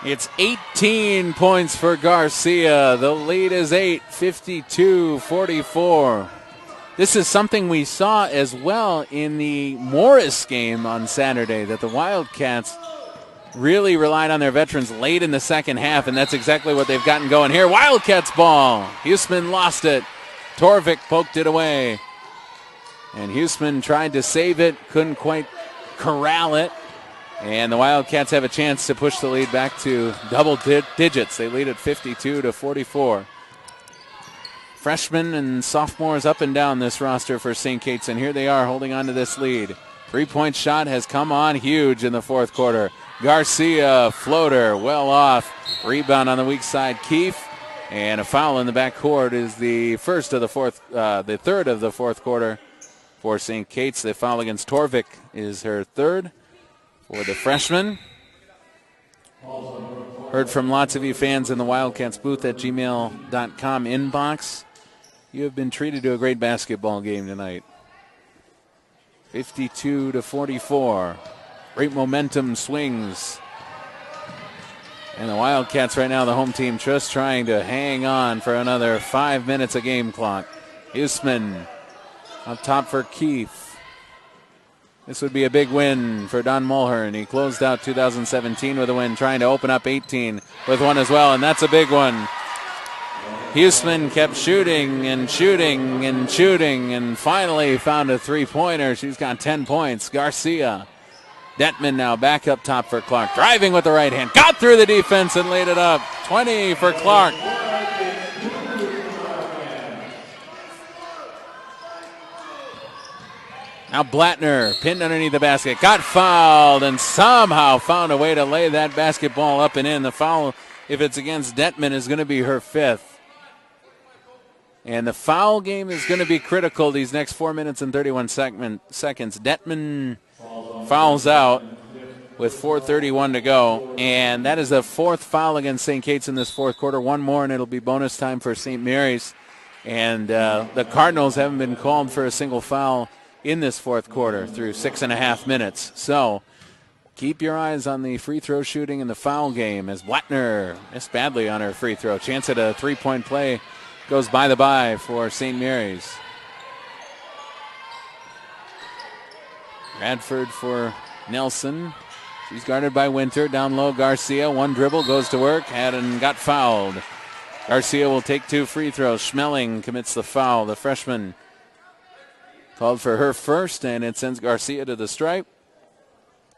It's 18 points for Garcia. The lead is 8, 52-44. This is something we saw as well in the Morris game on Saturday, that the Wildcats really relied on their veterans late in the second half, and that's exactly what they've gotten going here. Wildcats ball. Huseman lost it. Torvik poked it away. And Huseman tried to save it, couldn't quite corral it. And the Wildcats have a chance to push the lead back to double digits. They lead at 52-44. Freshmen and sophomores up and down this roster for St. Kate's, and here they are holding on to this lead. Three-point shot has come on huge in the fourth quarter. Garcia, floater, well off. Rebound on the weak side, Keefe. And a foul in the backcourt is the third of the fourth quarter for St. Kate's. The foul against Torvik is her third for the freshman. Heard from lots of you fans in the Wildcats booth at gmail.com inbox. You have been treated to a great basketball game tonight. 52-44. Great momentum swings. And the Wildcats right now, the home team, just trying to hang on for another 5 minutes of game clock. Huseman up top for Keefe. This would be a big win for Don Mulhern. He closed out 2017 with a win, trying to open up 18 with one as well, and that's a big one. Huseman kept shooting and shooting and shooting and finally found a three-pointer. She's got 10 points. Garcia. Detman now back up top for Clark. Driving with the right hand. Got through the defense and laid it up. 20 for Clark. Now Blattner pinned underneath the basket. Got fouled and somehow found a way to lay that basketball up and in. The foul, if it's against Detman, is going to be her fifth. And the foul game is going to be critical these next 4 minutes and 31 seconds. Detman fouls out with 4:31 to go. And that is the fourth foul against St. Kate's in this fourth quarter. One more and it'll be bonus time for St. Mary's. And the Cardinals haven't been called for a single foul in this fourth quarter through 6.5 minutes. So keep your eyes on the free throw shooting in the foul game as Blattner missed badly on her free throw. Chance at a three-point play goes by the by for St. Mary's. Radford for Nelson. She's guarded by Winter. Down low, Garcia. One dribble, goes to work, and got fouled. Garcia will take 2 free throws. Schmeling commits the foul. The freshman called for her first, and it sends Garcia to the stripe.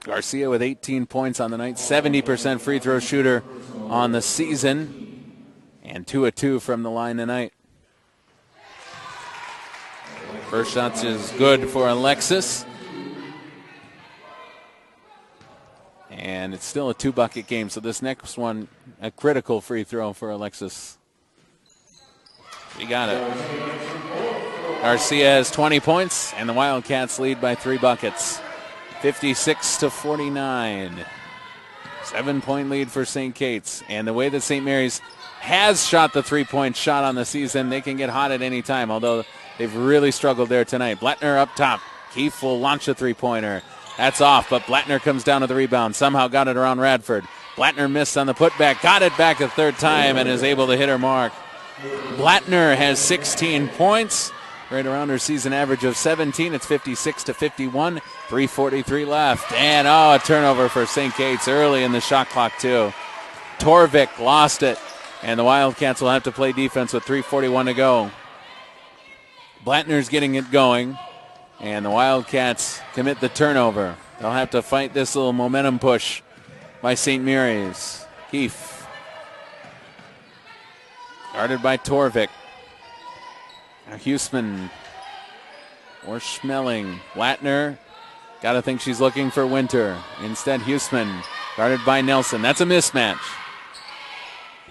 Garcia with 18 points on the night. 70% free throw shooter on the season. And 2 of 2 from the line tonight. First shot is good for Alexis. And it's still a 2-bucket game, so this next one, a critical free throw for Alexis. She got it. Garcia has 20 points, and the Wildcats lead by 3 buckets. 56-49. 7-point lead for St. Kate's. And the way that St. Mary's has shot the three-point shot on the season, they can get hot at any time, although they've really struggled there tonight. Blattner up top. Keefe will launch a three-pointer. That's off, but Blattner comes down to the rebound. Somehow got it around Radford. Blattner missed on the putback. Got it back a third time and is able to hit her mark. Blattner has 16 points, right around her season average of 17. It's 56-51. 3:43 left. And, a turnover for St. Kate's early in the shot clock, too. Torvik lost it. And the Wildcats will have to play defense with 3:41 to go. Blattner's getting it going, and the Wildcats commit the turnover. They'll have to fight this little momentum push by St. Mary's. Keefe, guarded by Torvik. Now Huseman or Schmeling. Blattner, got to think she's looking for Winter. Instead, Huseman, guarded by Nelson. That's a mismatch.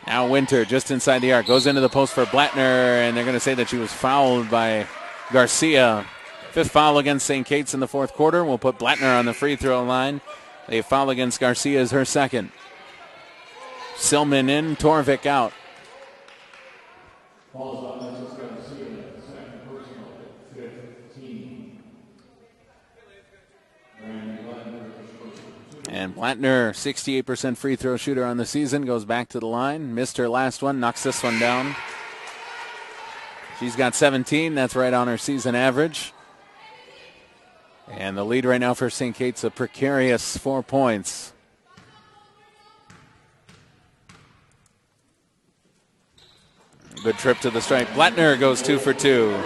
Now Winter just inside the arc. Goes into the post for Blattner, and they're going to say that she was fouled by Garcia. 5th foul against St. Kate's in the 4th quarter. We'll put Blattner on the free throw line. A foul against Garcia is her 2nd. Silman in, Torvik out. And Blattner, 68% free throw shooter on the season, goes back to the line. Missed her last one, knocks this one down. She's got 17. That's right on her season average. And the lead right now for St. Kate's a precarious 4 points. Good trip to the stripe. Blattner goes 2 for 2.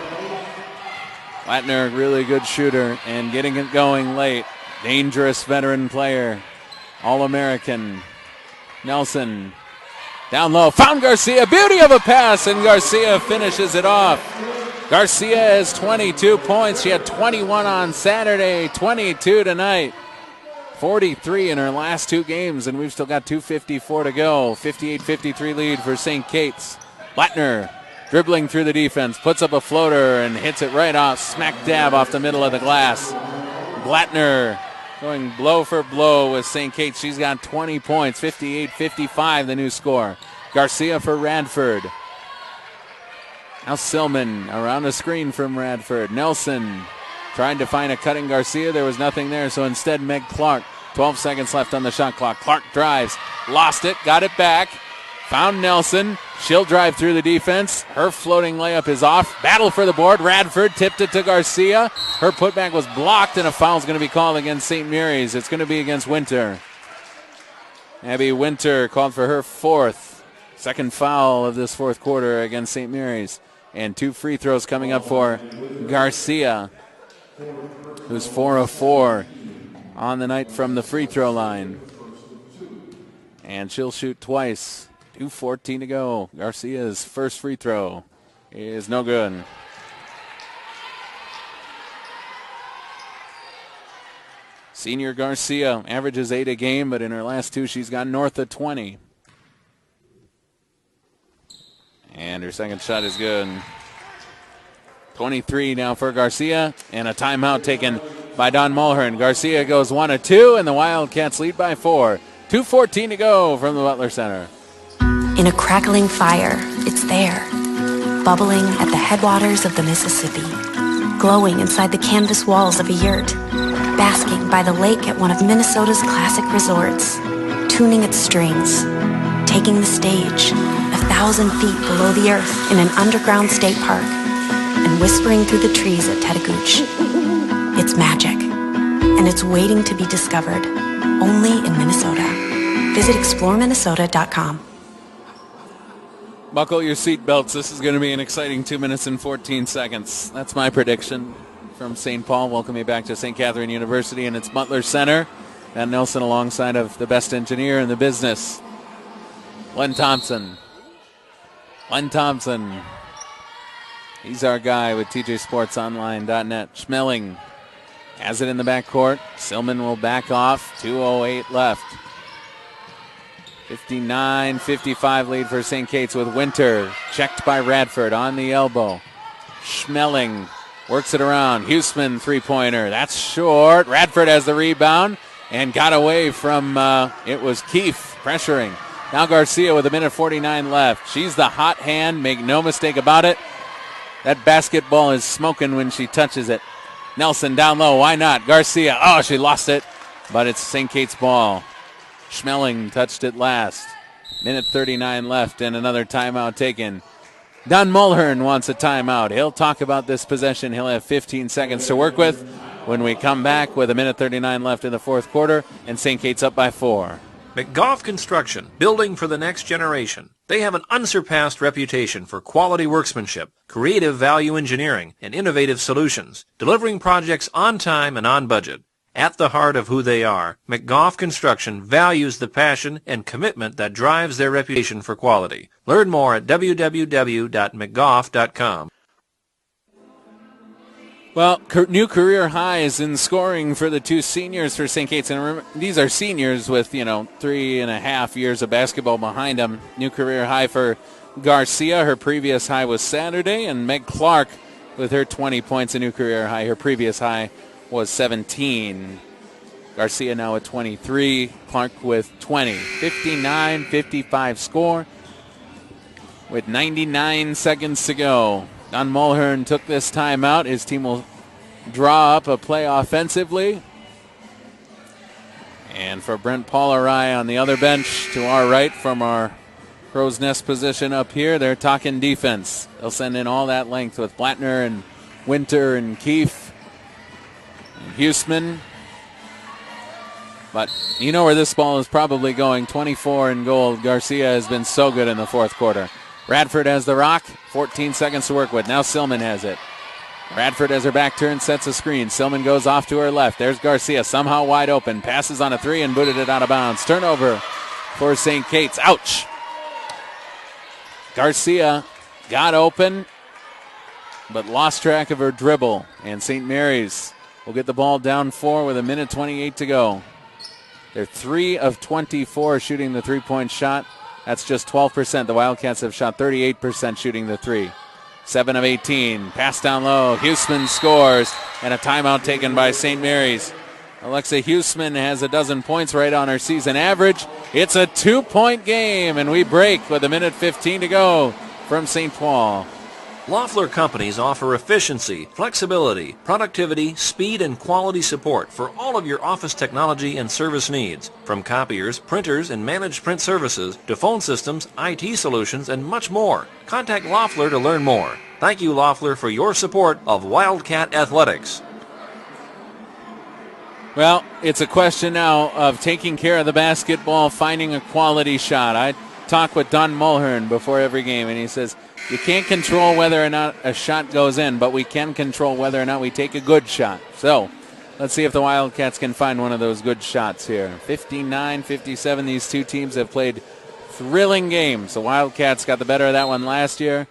Blattner, really good shooter and getting it going late. Dangerous veteran player. All-American. Nelson down low. Found Garcia. Beauty of a pass, and Garcia finishes it off. Garcia has 22 points. She had 21 on Saturday, 22 tonight. 43 in her last 2 games, and we've still got 2:54 to go. 58-53 lead for St. Kate's. Blattner dribbling through the defense, puts up a floater and hits it right off, smack dab off the middle of the glass. Blattner going blow for blow with St. Kate's. She's got 20 points, 58-55 the new score. Garcia for Radford. Now Silman around the screen from Radford. Nelson trying to find a cutting Garcia. There was nothing there, so instead Meg Clark. 12 seconds left on the shot clock. Clark drives, lost it, got it back. Found Nelson. She'll drive through the defense. Her floating layup is off. Battle for the board. Radford tipped it to Garcia. Her putback was blocked, and a foul is going to be called against St. Mary's. It's going to be against Winter. Abby Winter called for her 4th. 2nd foul of this 4th quarter against St. Mary's. And 2 free throws coming up for Garcia, who's 4 of 4 on the night from the free throw line. And she'll shoot twice. 2:14 to go. Garcia's first free throw is no good. Senior Garcia averages 8 a game, but in her last 2, she's gone north of 20. And her second shot is good. 23 now for Garcia, and a timeout taken by Don Mulhern. Garcia goes 1 of 2, and the Wildcats lead by 4. 2:14 to go from the Butler Center. In a crackling fire, it's there, bubbling at the headwaters of the Mississippi, glowing inside the canvas walls of a yurt, basking by the lake at one of Minnesota's classic resorts, tuning its strings, taking the stage 1,000 feet below the earth in an underground state park, and whispering through the trees at Tetagooch. It's magic, and it's waiting to be discovered, only in Minnesota. Visit exploreminnesota.com. Buckle your seatbelts. This is going to be an exciting 2 minutes and 14 seconds. That's my prediction from St. Paul. Welcome you back to St. Catherine University and its Butler Center. Matt Nelson alongside of the best engineer in the business, Len Thompson. Len Thompson. He's our guy with TJSportsOnline.net. Schmeling has it in the backcourt. Silman will back off. 2:08 left. 59-55 lead for St. Kate's with Winter. Checked by Radford on the elbow. Schmeling works it around. Huseman three-pointer. That's short. Radford has the rebound and got away from, it was Keefe pressuring. Now Garcia with 1:49 left. She's the hot hand. Make no mistake about it. That basketball is smoking when she touches it. Nelson down low. Why not? Garcia. Oh, she lost it. But it's St. Kate's ball. Schmeling touched it last. 1:39 left and another timeout taken. Don Mulhern wants a timeout. He'll talk about this possession. He'll have 15 seconds to work with when we come back with 1:39 left in the 4th quarter and St. Kate's up by 4. McGough Construction, building for the next generation. They have an unsurpassed reputation for quality workmanship, creative value engineering, and innovative solutions, delivering projects on time and on budget. At the heart of who they are, McGough Construction values the passion and commitment that drives their reputation for quality. Learn more at www.mcgough.com. Well, new career highs in scoring for the two seniors for St. Kate's. And remember, these are seniors with, 3.5 years of basketball behind them. New career high for Garcia. Her previous high was Saturday. And Meg Clark with her 20 points, a new career high. Her previous high was 17. Garcia now at 23. Clark with 20. 59-55 score with 99 seconds to go. Don Mulhern took this timeout. His team will draw up a play offensively. And for Brent Paularai on the other bench to our right from our crow's nest position up here, they're talking defense. They'll send in all that length with Blattner and Winter and Keefe and Huseman. But you know where this ball is probably going. 24 in goal. Garcia has been so good in the fourth quarter. Radford has the rock, 14 seconds to work with. Now Silman has it. Radford has her back turned, sets a screen. Silman goes off to her left. There's Garcia, somehow wide open. Passes on a three and booted it out of bounds. Turnover for St. Kate's. Ouch! Garcia got open, but lost track of her dribble. And St. Mary's will get the ball down 4 with 1:28 to go. They're 3 of 24 shooting the three-point shot. That's just 12%. The Wildcats have shot 38% shooting the three. 7 of 18. Pass down low. Huseman scores. And a timeout taken by St. Mary's. Alexa Huseman has 12 points right on her season average. It's a 2-point game. And we break with 1:15 to go from St. Paul. Loeffler Companies offer efficiency, flexibility, productivity, speed, and quality support for all of your office technology and service needs. From copiers, printers, and managed print services to phone systems, IT solutions, and much more. Contact Loeffler to learn more. Thank you, Loeffler, for your support of Wildcat Athletics. Well, it's a question now of taking care of the basketball, finding a quality shot. I talk with Don Mulhern before every game, and he says, you can't control whether or not a shot goes in, but we can control whether or not we take a good shot. So let's see if the Wildcats can find one of those good shots here. 59-57, these two teams have played thrilling games. The Wildcats got the better of that one last year.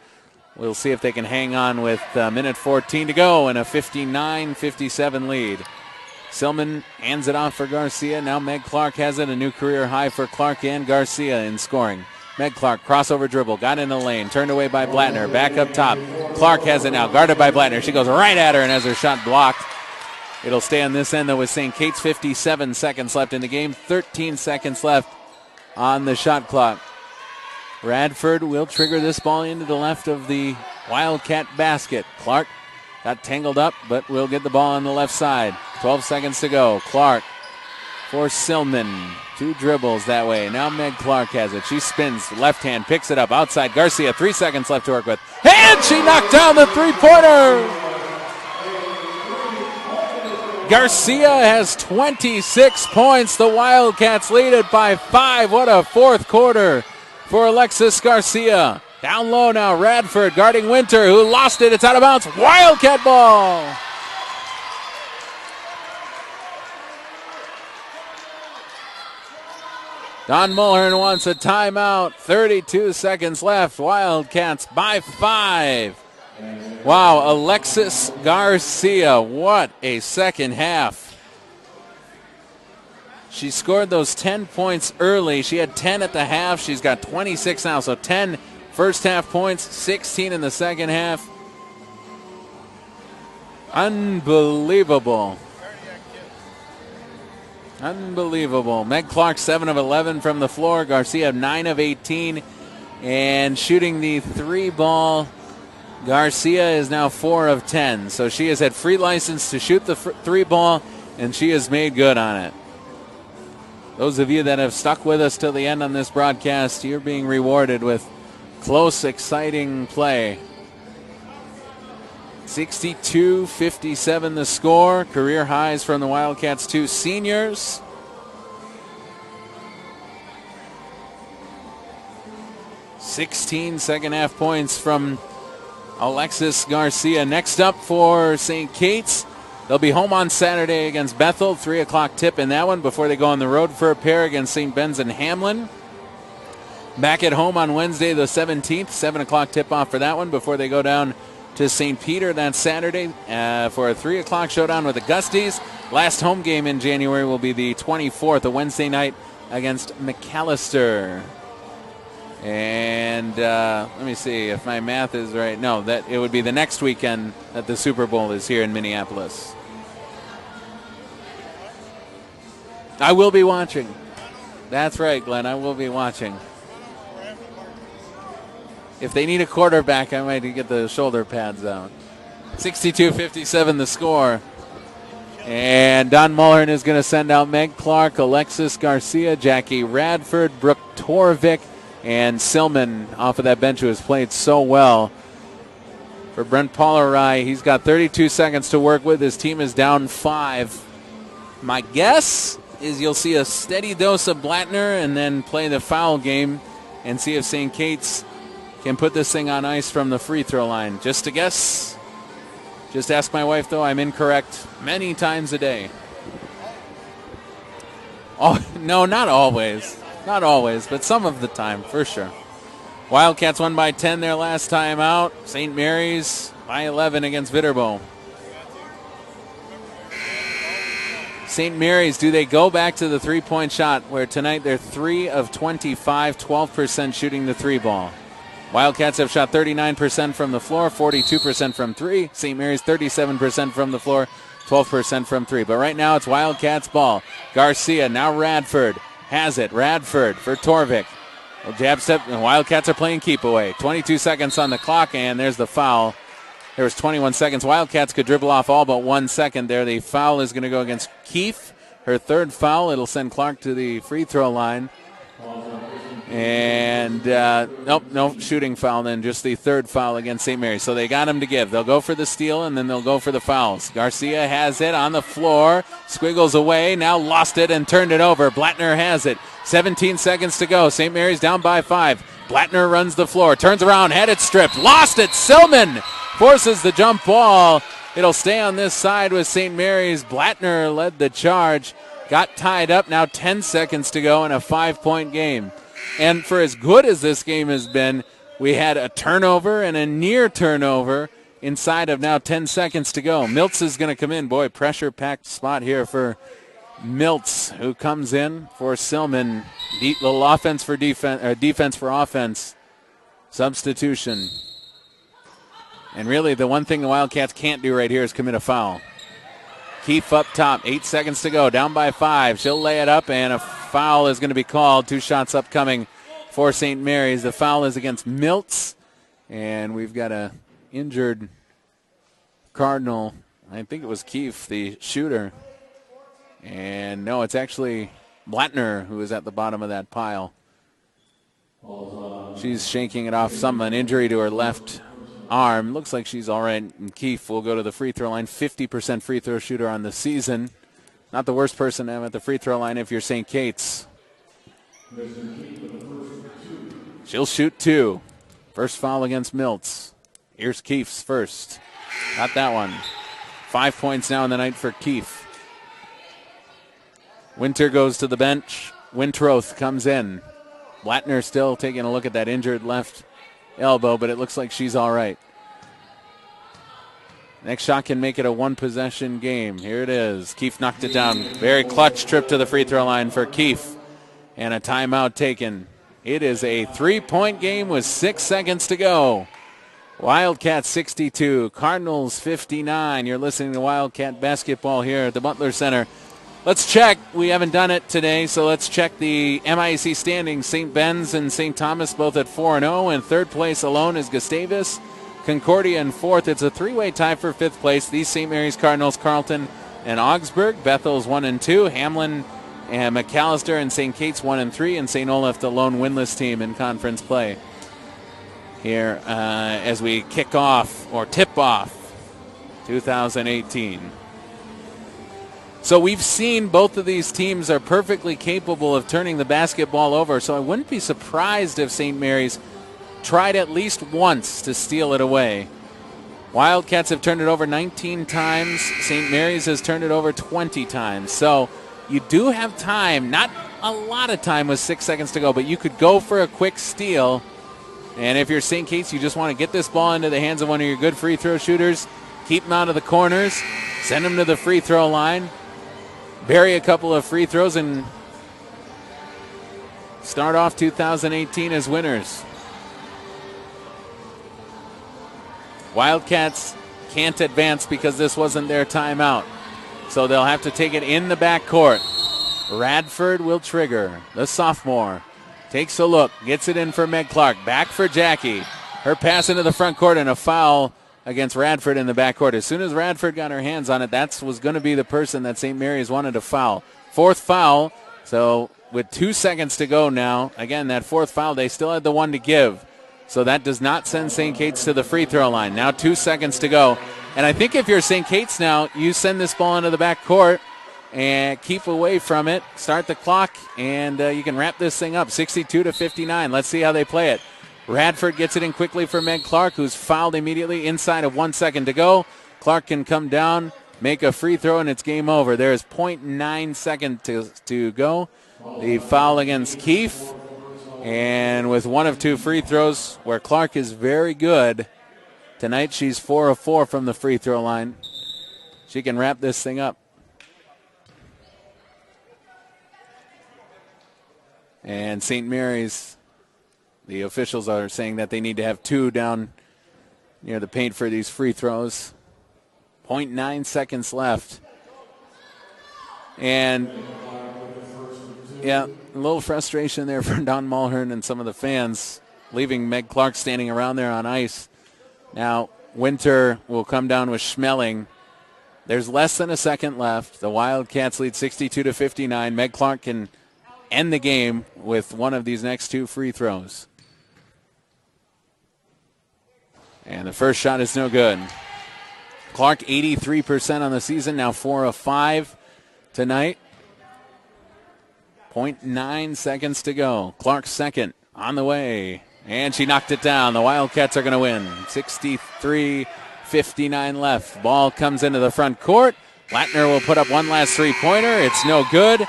We'll see if they can hang on with 1:14 to go and a 59-57 lead. Silman hands it off for Garcia. Now Meg Clark has it, a new career high for Clark and Garcia in scoring. Meg Clark, crossover dribble, got in the lane, turned away by Blattner, back up top. Clark has it now, guarded by Blattner. She goes right at her and has her shot blocked. It'll stay on this end, though, with St. Kate's. 57 seconds left in the game, 13 seconds left on the shot clock. Radford will trigger this ball into the left of the Wildcat basket. Clark got tangled up, but will get the ball on the left side. 12 seconds to go. Clark for Silman. 2 dribbles that way. Now Meg Clark has it. She spins left hand, picks it up outside. Garcia, 3 seconds left to work with. And she knocked down the three-pointer. Garcia has 26 points. The Wildcats lead it by 5. What a fourth quarter for Alexis Garcia. Down low now, Radford guarding Winter, who lost it. It's out of bounds. Wildcat ball. Don Mulhern wants a timeout. 32 seconds left. Wildcats by 5. Wow, Alexis Garcia, what a second half. She scored those 10 points early. She had 10 at the half. She's got 26 now, so 10 first half points, 16 in the second half. Unbelievable. Unbelievable. Meg Clark, 7 of 11 from the floor. Garcia, 9 of 18. And shooting the 3-ball, Garcia is now 4 of 10. So she has had free license to shoot the 3-ball, and she has made good on it. Those of you that have stuck with us till the end on this broadcast, you're being rewarded with close, exciting play. 62-57 the score. Career highs from the Wildcats' 2 seniors. 16 second half points from Alexis Garcia. Next up for St. Kate's, they'll be home on Saturday against Bethel. 3 o'clock tip in that one before they go on the road for a pair against St. Ben's and Hamlin. Back at home on Wednesday the 17th. 7 o'clock tip off for that one before they go down to St. Peter that Saturday for a 3 o'clock showdown with the Gusties. Last home game in January will be the 24th, a Wednesday night against McAllister. And let me see if my math is right. No, that it would be the next weekend that the Super Bowl is here in Minneapolis. I will be watching. That's right, Glenn. I will be watching. If they need a quarterback, I might get the shoulder pads out. 62-57 the score. And Don Mulhern is going to send out Meg Clark, Alexis Garcia, Jackie Radford, Brooke Torvik, and Silman off of that bench who has played so well. For Brent Paulerai, he's got 32 seconds to work with. His team is down 5. My guess is you'll see a steady dose of Blattner and then play the foul game and see if St. Kate's can put this thing on ice from the free throw line. Just a guess. Just ask my wife, though. I'm incorrect many times a day. Oh, no, not always. Not always, but some of the time, for sure. Wildcats won by 10 their last time out. St. Mary's by 11 against Viterbo. St. Mary's, do they go back to the three-point shot where tonight they're 3 of 25, 12% shooting the three ball? Wildcats have shot 39% from the floor, 42% from 3. St. Mary's 37% from the floor, 12% from 3. But right now it's Wildcats ball. Garcia, now Radford has it. Radford for Torvik. A jab step, and Wildcats are playing keep away. 22 seconds on the clock, and there's the foul. There was 21 seconds. Wildcats could dribble off all but 1 second there. The foul is going to go against Keefe. Her third foul. It'll send Clark to the free throw line. And nope, no shooting foul then, just the third foul against St. Mary's. So they got him to give. They'll go for the steal, and then they'll go for the fouls. Garcia has it on the floor, squiggles away, now lost it and turned it over. Blattner has it. 17 seconds to go. St. Mary's down by 5. Blattner runs the floor, turns around, had it stripped, lost it. Silman forces the jump ball. It'll stay on this side with St. Mary's. Blattner led the charge, got tied up. Now 10 seconds to go in a 5-point game. And for as good as this game has been, we had a turnover and a near turnover inside of now 10 seconds to go. Miltz is going to come in. Boy, pressure-packed spot here for Miltz, who comes in for Silman. Little offense for defense, or defense for offense. Substitution. And really, the one thing the Wildcats can't do right here is commit a foul. Keefe up top, 8 seconds to go, down by 5. She'll lay it up, and a foul is going to be called. 2 shots upcoming for St. Mary's. The foul is against Miltz, and we've got a injured Cardinal. I think it was Keefe, the shooter. And no, it's actually Blattner who is at the bottom of that pile. She's shaking it off, an injury to her left arm. Looks like she's all right. And Keefe will go to the free throw line. 50% free throw shooter on the season. Not the worst person to have at the free throw line if you're St. Kate's. She'll shoot 2. First foul against Miltz. Here's Keefe's first. Got that one. 5 points now in the night for Keefe. Winter goes to the bench. Wintroth comes in. Blattner still taking a look at that injured left elbow, but it looks like she's all right. Next shot can make it a 1-possession game. Here it is. Keefe knocked it down. Very clutch trip to the free throw line for Keefe. And a timeout taken. It is a 3-point game with 6 seconds to go. Wildcats 62, Cardinals 59. You're listening to Wildcat basketball here at the Butler Center. Let's check. We haven't done it today, so let's check the MIAC standings. St. Ben's and St. Thomas both at 4-0, and third place alone is Gustavus. Concordia in fourth. It's a 3-way tie for fifth place. These St. Mary's Cardinals, Carleton, and Augsburg. Bethel's 1-2. Hamlin and McAllister and St. Kate's 1-3, and St. Olaf the lone winless team in conference play. Here as we kick off or tip off 2018. So we've seen both of these teams are perfectly capable of turning the basketball over. So I wouldn't be surprised if St. Mary's tried at least once to steal it away. Wildcats have turned it over 19 times. St. Mary's has turned it over 20 times. So you do have time, not a lot of time with 6 seconds to go, but you could go for a quick steal. And if you're St. Kate's, you just want to get this ball into the hands of one of your good free throw shooters, keep them out of the corners, send them to the free throw line, bury a couple of free throws, and start off 2018 as winners. Wildcats can't advance because this wasn't their timeout. So they'll have to take it in the backcourt. Radford will trigger. The sophomore takes a look, gets it in for Meg Clark. Back for Jackie. Her pass into the front court and a foul against Radford in the backcourt. As soon as Radford got her hands on it, that was going to be the person that St. Mary's wanted to foul. Fourth foul. So with 2 seconds to go now, again, that fourth foul, they still had the one to give. So that does not send St. Kate's to the free throw line. Now 2 seconds to go. And I think if you're St. Kate's now, you send this ball into the back court and keep away from it. Start the clock, and you can wrap this thing up. 62-59. Let's see how they play it. Radford gets it in quickly for Meg Clark, who's fouled immediately inside of 1 second to go. Clark can come down, make a free throw, and it's game over. There is 0.9 seconds to go. The foul against Keefe. And with one of two free throws, where Clark is very good, tonight she's 4 of 4 from the free throw line. She can wrap this thing up. And St. Mary's, the officials are saying that they need to have 2 down near the paint for these free throws. 0.9 seconds left. And yeah, a little frustration there for Don Mulhern and some of the fans, leaving Meg Clark standing around there on ice. Now, Winter will come down with Schmeling. There's less than a second left. The Wildcats lead 62-59. Meg Clark can end the game with one of these next 2 free throws. And the first shot is no good. Clark 83% on the season, now 4 of 5 tonight. 0.9 seconds to go. Clark second on the way. And she knocked it down. The Wildcats are going to win. 63-59 left. Ball comes into the front court. Blattner will put up one last three-pointer. It's no good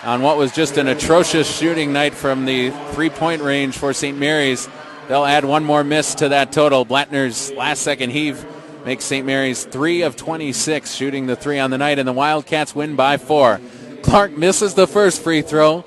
on what was just an atrocious shooting night from the three-point range for St. Mary's. They'll add one more miss to that total. Blattner's last-second heave makes St. Mary's 3 of 26 shooting the 3 on the night, and the Wildcats win by 4. Clark misses the first free throw,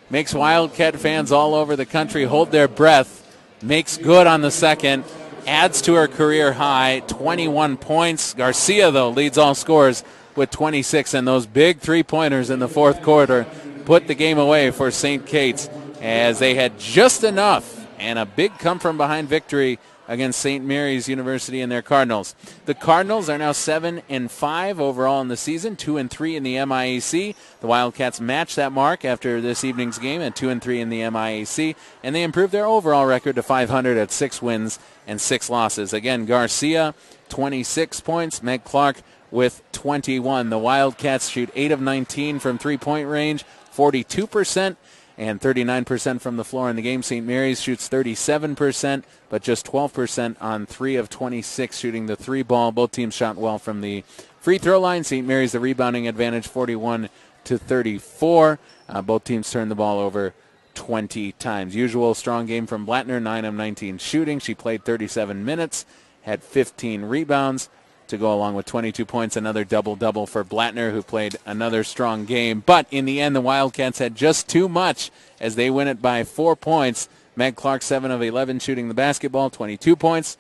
makes Wildcat fans all over the country hold their breath, makes good on the second, adds to her career high, 21 points. Garcia, though, leads all scorers with 26, and those big three-pointers in the fourth quarter put the game away for St. Kate's as they had just enough, and a big come-from-behind victory against St. Mary's University and their Cardinals. The Cardinals are now 7-5 overall in the season, 2-3 in the MIAC. The Wildcats match that mark after this evening's game at 2-3 in the MIAC, and they improved their overall record to 500 at 6 wins and 6 losses. Again, Garcia, 26 points. Meg Clark with 21. The Wildcats shoot 8 of 19 from three-point range, 42%. And 39% from the floor in the game. St. Mary's shoots 37%, but just 12% on 3 of 26 shooting the 3 ball. Both teams shot well from the free throw line. St. Mary's the rebounding advantage, 41-34. Both teams turned the ball over 20 times. Usual strong game from Blattner, 9 of 19 shooting. She played 37 minutes, had 15 rebounds to go along with 22 points. Another double-double for Blattner, who played another strong game. But in the end, the Wildcats had just too much as they win it by 4 points. Meg Clark, 7 of 11 shooting the basketball, 22 points.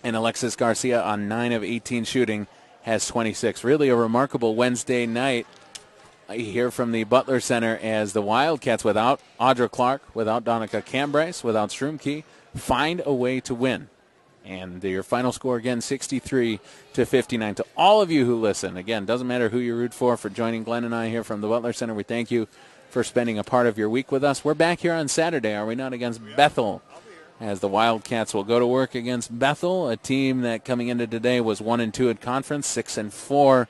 And Alexis Garcia on 9 of 18 shooting has 26. Really a remarkable Wednesday night here from the Butler Center as the Wildcats, without Audra Clark, without Donica Cambrise, without Strumke, find a way to win. And your final score, again, 63-59. To all of you who listen, again, doesn't matter who you root for joining Glenn and I here from the Butler Center. We thank you for spending a part of your week with us. We're back here on Saturday, are we not, against Bethel, as the Wildcats will go to work against Bethel, a team that coming into today was 1-2 at conference, 6-4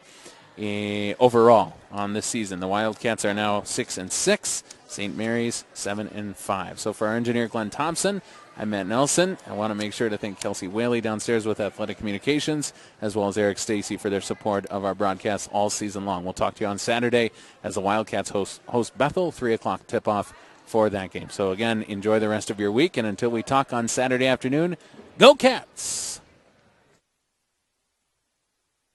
overall on this season. The Wildcats are now 6-6 St. Mary's 7-5. So for our engineer Glenn Thompson, I'm Matt Nelson. I want to make sure to thank Kelsey Whaley downstairs with Athletic Communications, as well as Eric Stacy for their support of our broadcast all season long. We'll talk to you on Saturday as the Wildcats host Bethel, 3 o'clock tip-off for that game. So again, enjoy the rest of your week, and until we talk on Saturday afternoon, go Cats!